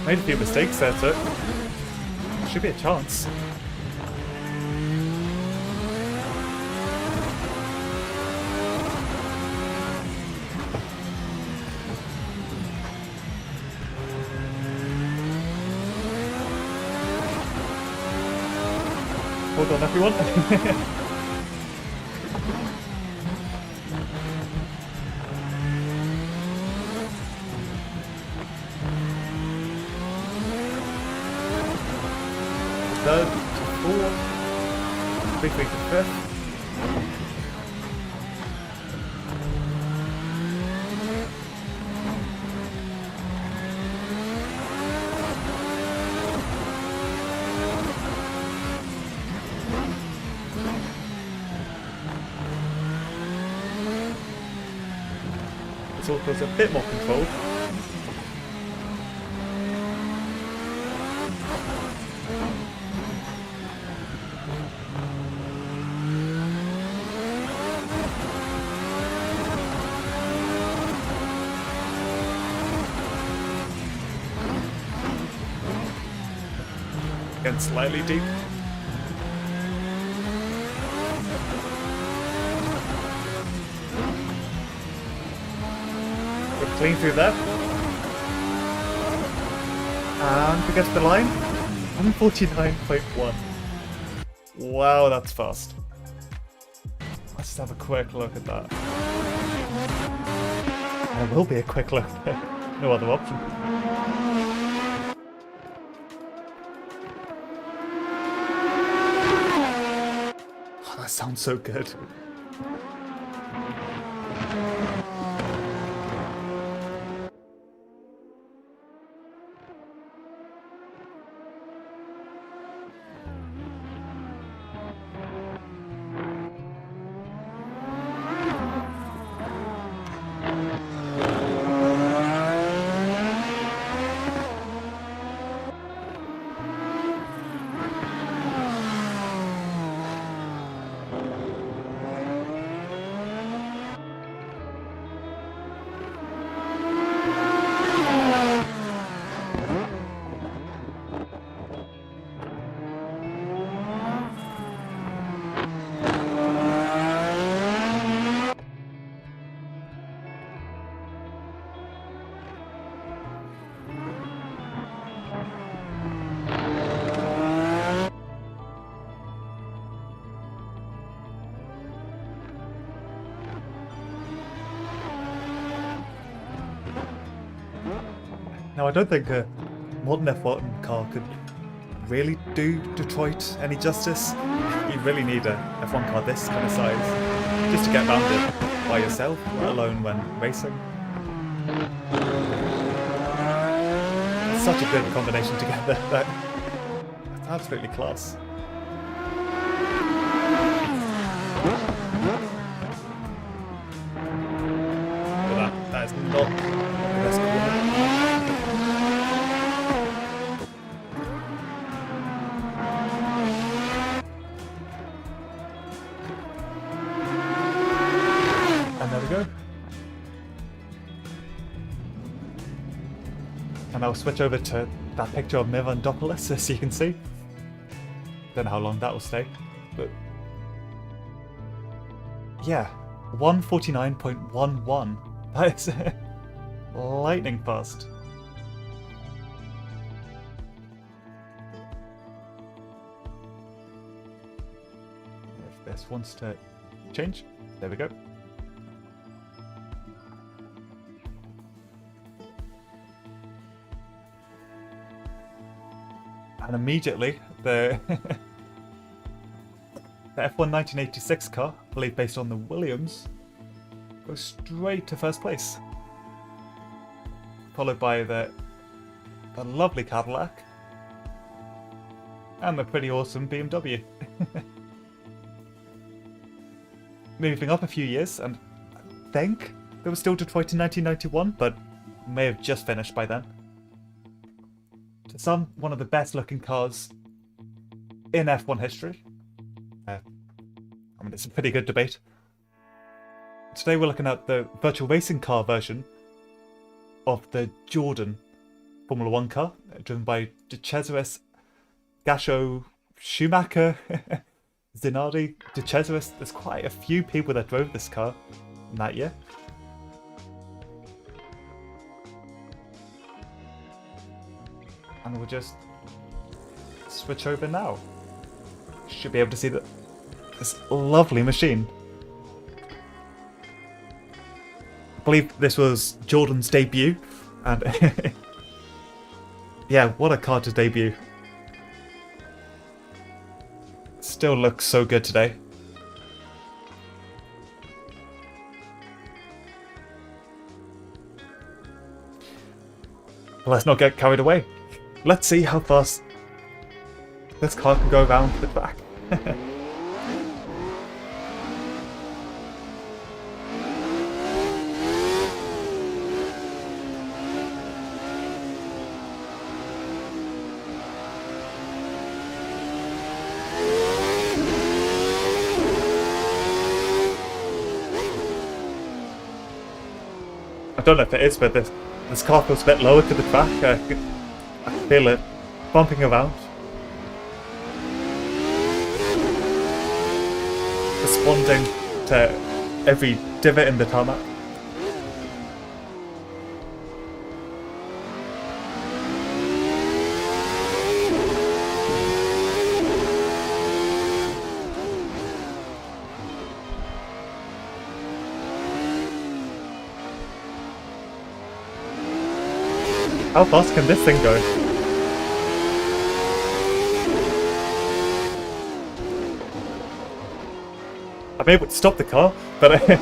made a few mistakes there, so should be a chance. Hold on, everyone. Third to fourth, big to fifth. This all feels a bit more controlled. Again, slightly deep. We're clean through that. And we get to the line. 149.1. Wow, that's fast. Let's just have a quick look at that. There will be a quick look. No other option. That sounds so good. Now, I don't think a modern F1 car could really do Detroit any justice. You really need a F1 car this kind of size just to get around it by yourself, let alone when racing. It's such a good combination together. That's absolutely class. But that is not the best corner. And there we go. And I'll switch over to that picture of Mirandopoulos, as you can see. Don't know how long that will stay, but yeah, 149.11. That is lightning fast. If this wants to change, there we go. And immediately, the F1 1986 car, I believe based on the Williams, goes straight to first place. Followed by the lovely Cadillac and the pretty awesome BMW. Moving up a few years, and I think there was still Detroit in 1991, but may have just finished by then. To some, one of the best looking cars in F1 history. I mean, it's a pretty good debate. Today we're looking at the virtual racing car version of the Jordan Formula 1 car, driven by De Cesaris, Gasho, Schumacher, Zinardi, De Cesaris. There's quite a few people that drove this car in that year. And we'll just switch over now. Should be able to see this lovely machine. I believe this was Jordan's debut, and yeah, what a car to debut. Still looks so good today. But let's not get carried away. Let's see how fast this car can go around the track. I don't know if it is, but this car feels a bit lower to the track. I feel it bumping around. Responding to every divot in the tarmac. How fast can this thing go? I'm able to stop the car, but I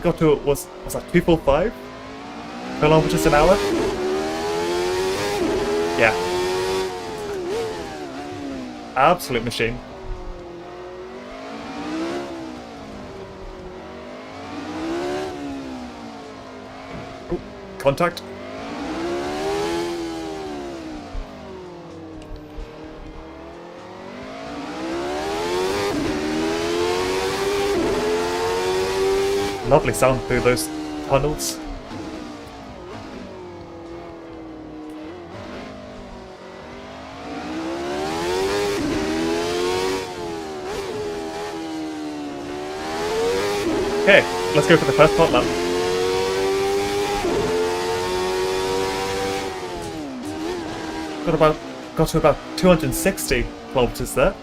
got to, was that 245 kilometers an hour? Yeah. Absolute machine. Ooh, contact. Lovely sound through those tunnels. Okay, let's go for the first part lap. Got to about 260 kilometers there.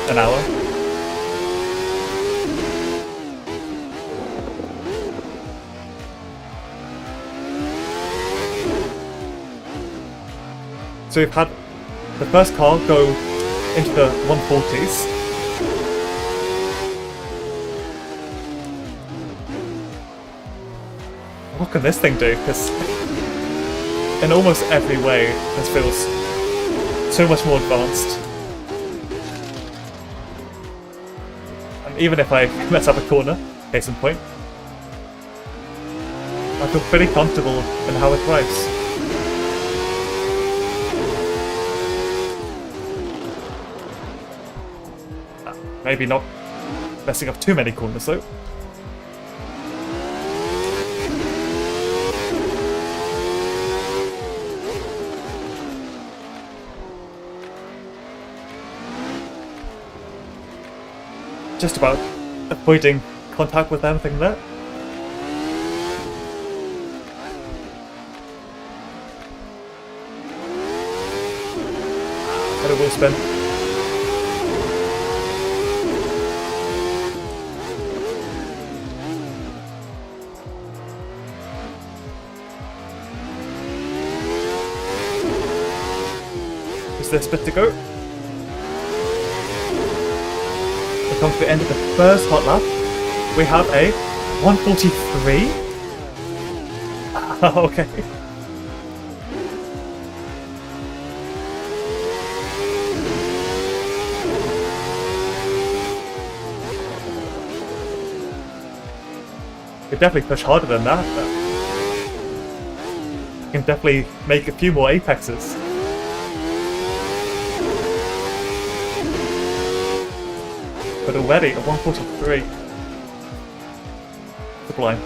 An hour. So we've had the first car go into the 140s. What can this thing do? Because in almost every way, this feels so much more advanced. And even if I mess up a corner, case in point, I feel pretty comfortable in how it drives. Maybe not messing up too many corners though. just about avoiding contact with anything there. And a wheel spin. Is this bit to go? We come to the end of the first hot lap. We have a 1:43. Okay. We definitely push harder than that. We can definitely make a few more apexes. But already a 1:43. Sublime.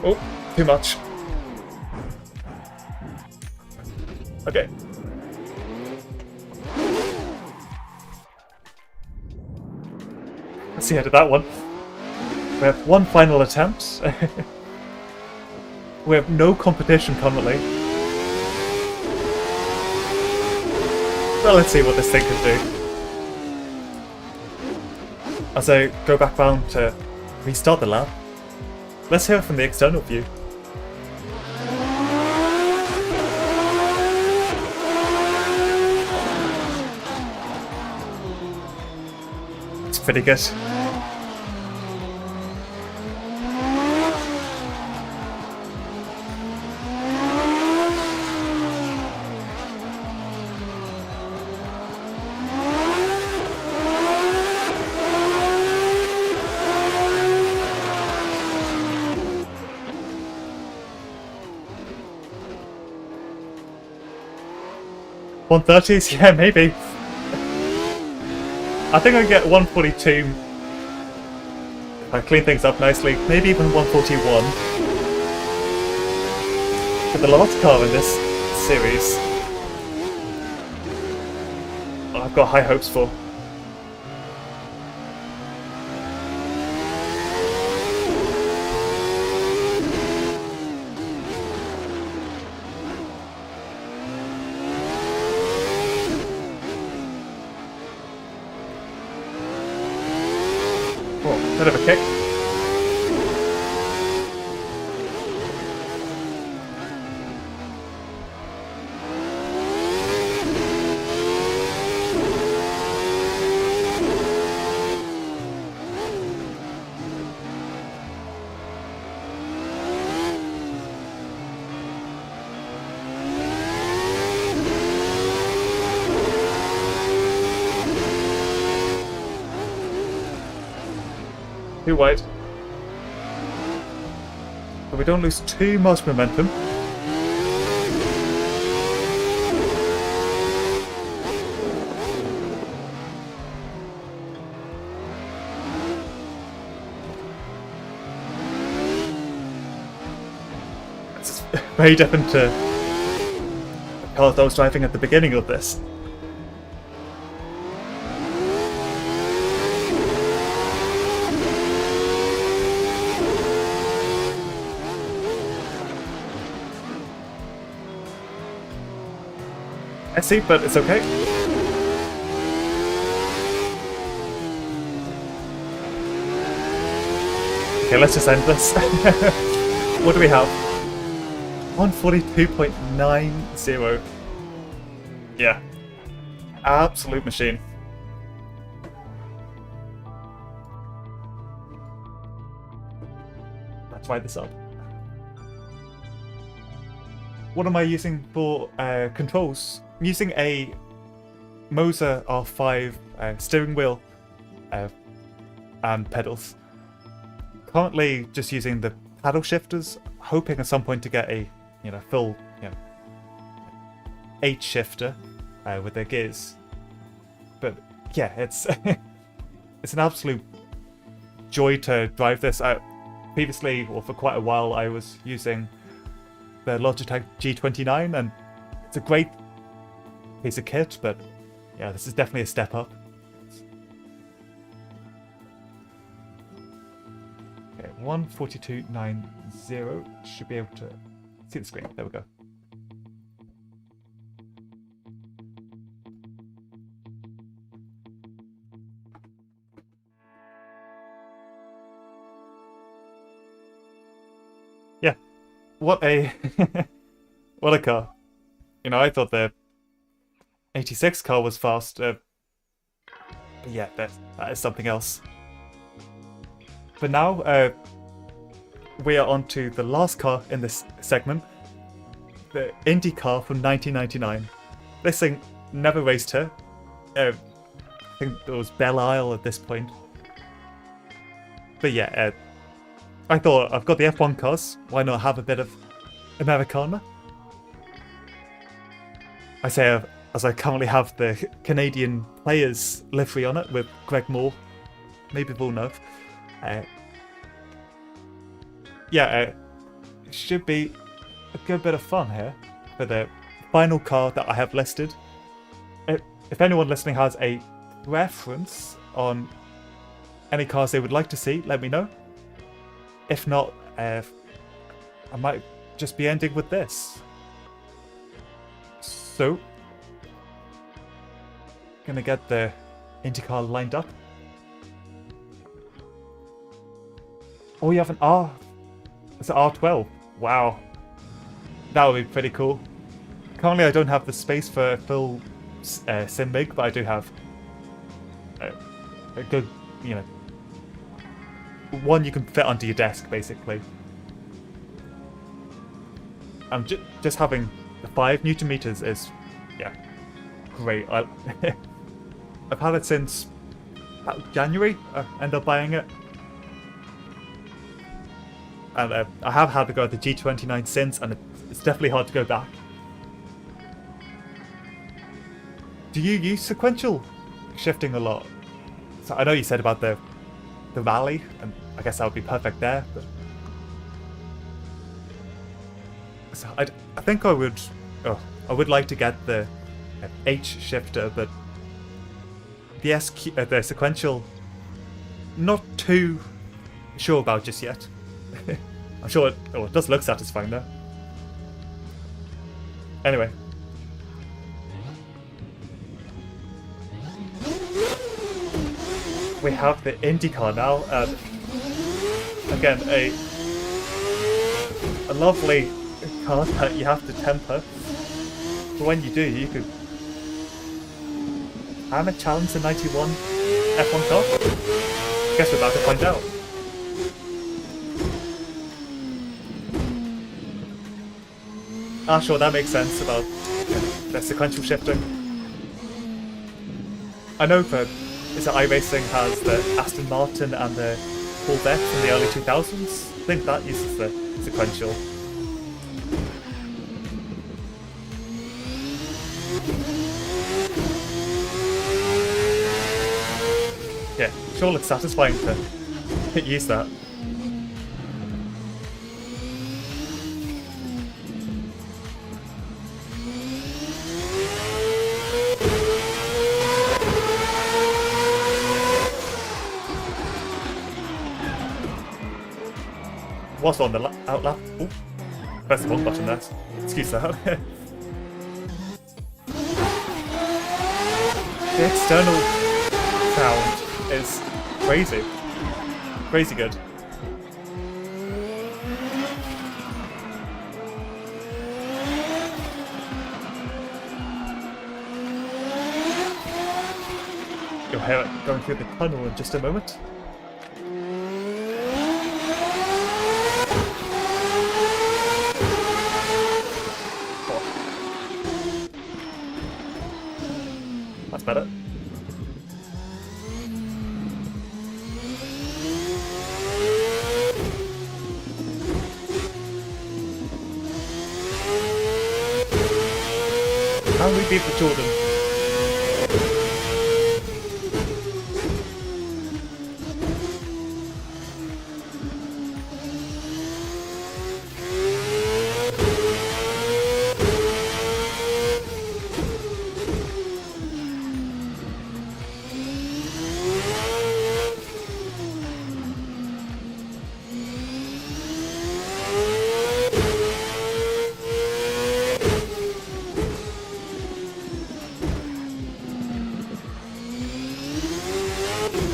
Oh, too much. Okay. Let's see how to that one. We have one final attempt. We have no competition currently. Well, let's see what this thing can do. As I go back round to restart the lap, let's hear it from the external view. It's pretty good. $130s? Yeah, maybe. I think I can get 142 if I clean things up nicely. Maybe even 141. For the last car in this series, I've got high hopes for. Bit of a kick. Too wide. But we don't lose too much momentum. It's very different to the car that I was driving at the beginning of this. I see, but it's okay. Okay, let's just end this. What do we have? 142.90. Yeah. Absolute machine. Let's write this up. What am I using for controls? I'm using a Moser R5 steering wheel and pedals. Currently just using the paddle shifters, hoping at some point to get a full 8 shifter with their gears. But yeah, it's it's an absolute joy to drive this. Previously, or for quite a while, I was using the Logitech G29, and it's a great piece of kit, but yeah, this is definitely a step up. Okay, 142.90 should be able to see the screen. There we go. Yeah, what a what a car. You know, I thought the 86 car was fast. But yeah, that is something else. But now we are on to the last car in this segment, the Indy car from 1999. This thing never raced here. I think it was Belle Isle at this point. But yeah, I thought, I've got the F1 cars, why not have a bit of Americana? I say as I currently have the Canadian Players livery on it with Greg Moore, maybe Villeneuve. It should be a good bit of fun here for the final car that I have listed. If anyone listening has a reference on any cars they would like to see, let me know. If not, I might just be ending with this. So, gonna get the IndyCar lined up. Oh, you have an R. It's an R12. Wow. That would be pretty cool. Currently, I don't have the space for a full sim rig, but I do have a good, you know, one you can fit onto your desk, basically. Just having the 5 Newton meters is, yeah, great. I've had it since about January. I ended up buying it. And I have had to go at the G29 since, and it's definitely hard to go back. Do you use sequential shifting a lot? So I know you said about the rally, and I guess that would be perfect there, but so I think I would like to get the H shifter, but the the sequential, not too sure about just yet. I'm sure it does look satisfying though. Anyway. We have the IndyCar now, and again, a lovely car that you have to temper. But when you do, you could challenge the 91 F1 car. Guess we're about to find out. Sure, that makes sense about the sequential shifting. I know that iRacing has the Aston Martin and the Corvette from the early 2000s. I think that uses the sequential. Yeah, sure looks satisfying to use that. Was on the out lap. Ooh, press the wrong button there. Excuse that. The external sound is crazy. Crazy good. You'll hear it going through the tunnel in just a moment. That's better. How do we beat the Jordan?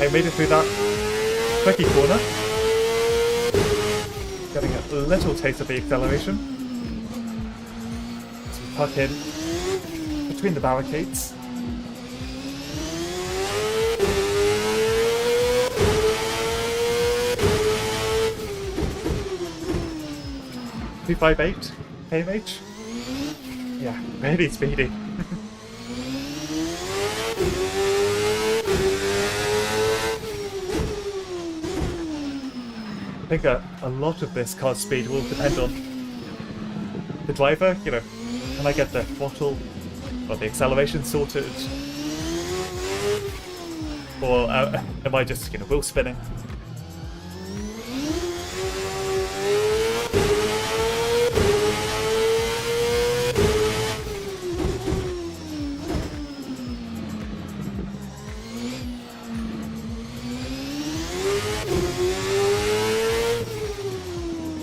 I made it through that tricky corner. Getting a little taste of the acceleration. So we park in between the barricades. $258 kmh. Yeah, really speedy. I think a lot of this car's speed will depend on the driver, you know, can I get the throttle or the acceleration sorted? Or am I just, you know, wheel spinning?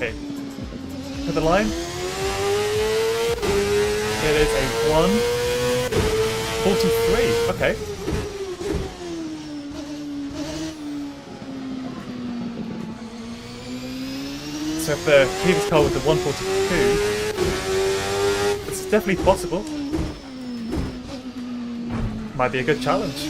Okay, to the line. It is a 1:43. Okay. So if the previous car was the 1:42, it's definitely possible. Might be a good challenge.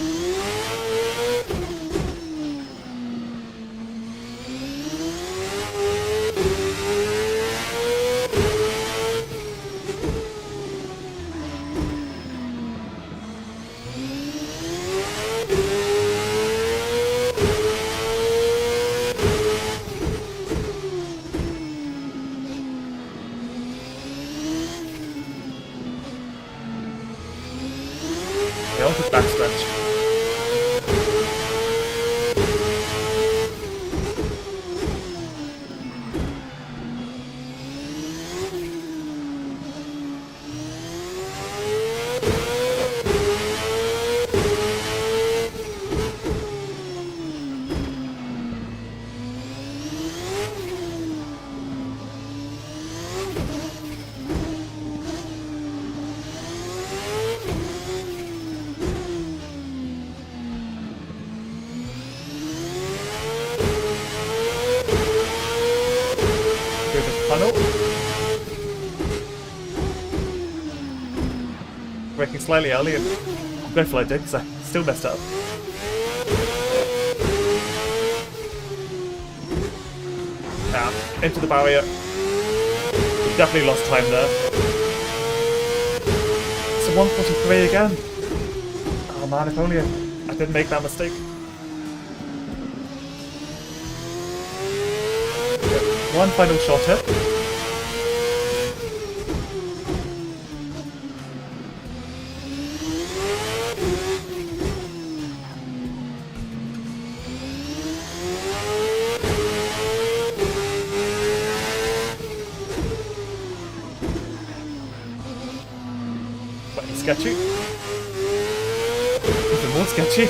Okay, on to the backstretch. Tunnel. Braking slightly early and I'm grateful I did because I still messed up. Now, into the barrier. We definitely lost time there. It's a 1:43 again. Oh man, if only I didn't make that mistake. One final shot here. Slightly sketchy. Even more sketchy.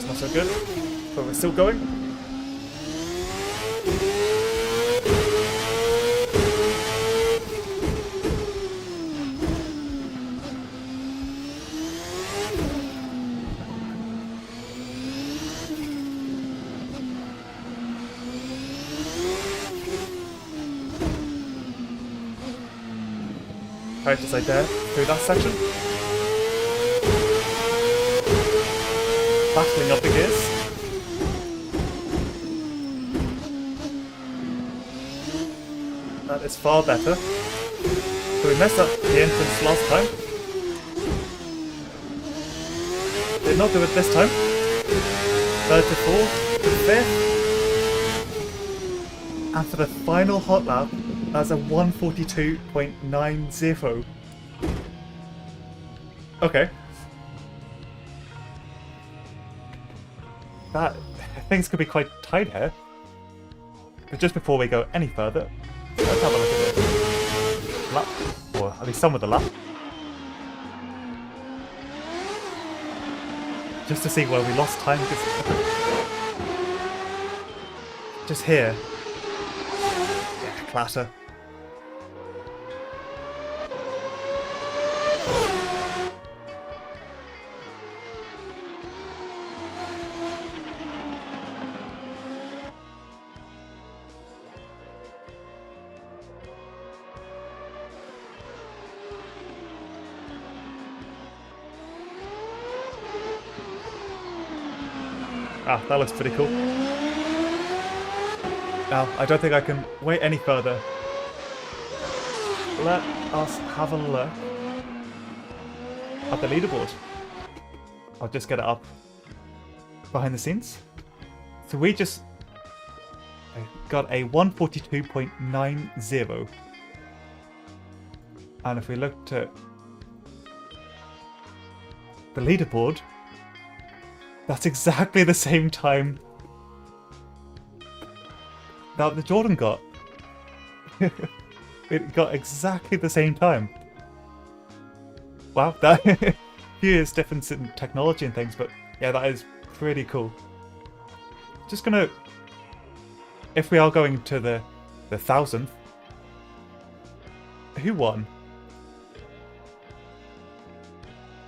Not so good, but we're still going. Right as I dare through that section. Battling up the gears. That is far better. So we messed up the entrance last time. Did not do it this time. Third to fourth to fifth. And for the final hot lap, that's a 1:42.90. Okay. That things could be quite tight here. But just before we go any further, let's have a look at the lap, or at least some of the lap. just to see where we lost time. Just here. Yeah, clatter. Ah, that looks pretty cool. Now, I don't think I can wait any further. Let us have a look at the leaderboard. I'll just get it up behind the scenes. So we just got a 142.90. And if we look at the leaderboard, that's exactly the same time that the Jordan got. It got exactly the same time. Wow, that few years difference in technology and things, but yeah, that is pretty cool. Just gonna, if we are going to the 1000th, who won?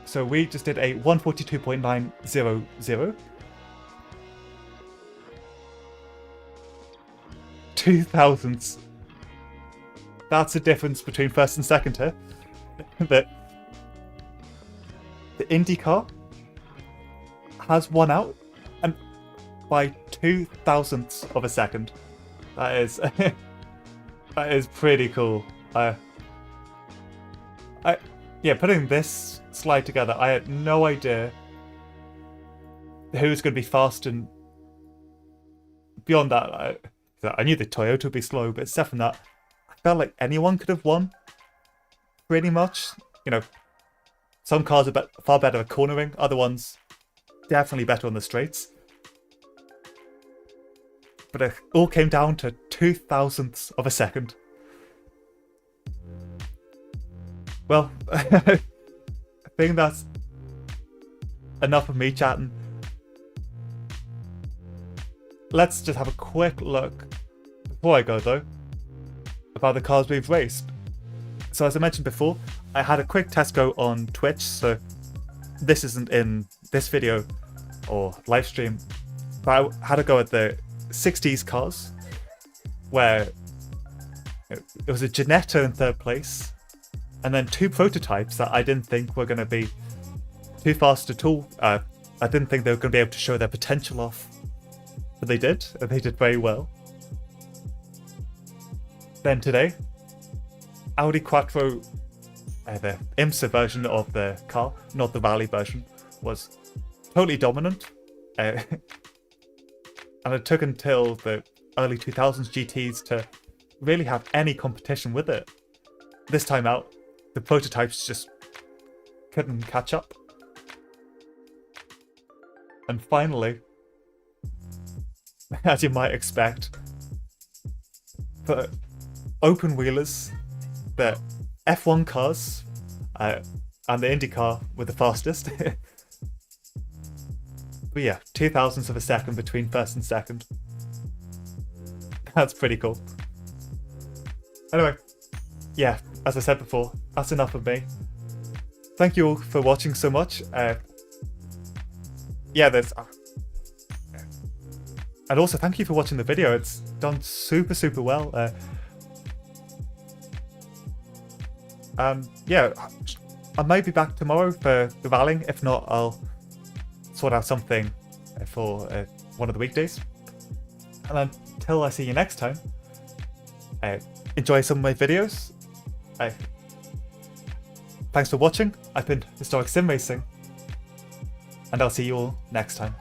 So we just did a 142.900. 2000s. That's the difference between first and second here. The IndyCar has won out, and by 2,000ths of a second. That is that is pretty cool. Yeah, putting this slide together, I had no idea who's going to be fast, and beyond that, I knew the Toyota would be slow, but aside from that, I felt like anyone could have won. Pretty much, you know, some cars are far better at cornering, other ones definitely better on the straights. But it all came down to 2,000ths of a second. Well, I think that's enough of me chatting. Let's just have a quick look, before I go though, about the cars we've raced. So as I mentioned before, I had a quick test go on Twitch, so this isn't in this video or live stream, but I had a go at the 60s cars, where it was a Ginetta in third place, and then two prototypes that I didn't think were going to be too fast at all. I didn't think they were going to be able to show their potential off, but they did, and they did very well. Then today, Audi Quattro, the IMSA version of the car, not the rally version, was totally dominant. And it took until the early 2000s GTs to really have any competition with it. This time out, the prototypes just couldn't catch up. And finally, as you might expect, for open wheelers, the F1 cars and the Indy car were the fastest. But yeah, 2,000ths of a second between first and second. That's pretty cool. Anyway, yeah, as I said before, that's enough of me. Thank you all for watching so much. Yeah, there's... and also, thank you for watching the video. It's done super, super well. Yeah, I might be back tomorrow for the rallying. If not, I'll sort out something for one of the weekdays. And until I see you next time, enjoy some of my videos. Thanks for watching. I've been Historic Sim Racing, and I'll see you all next time.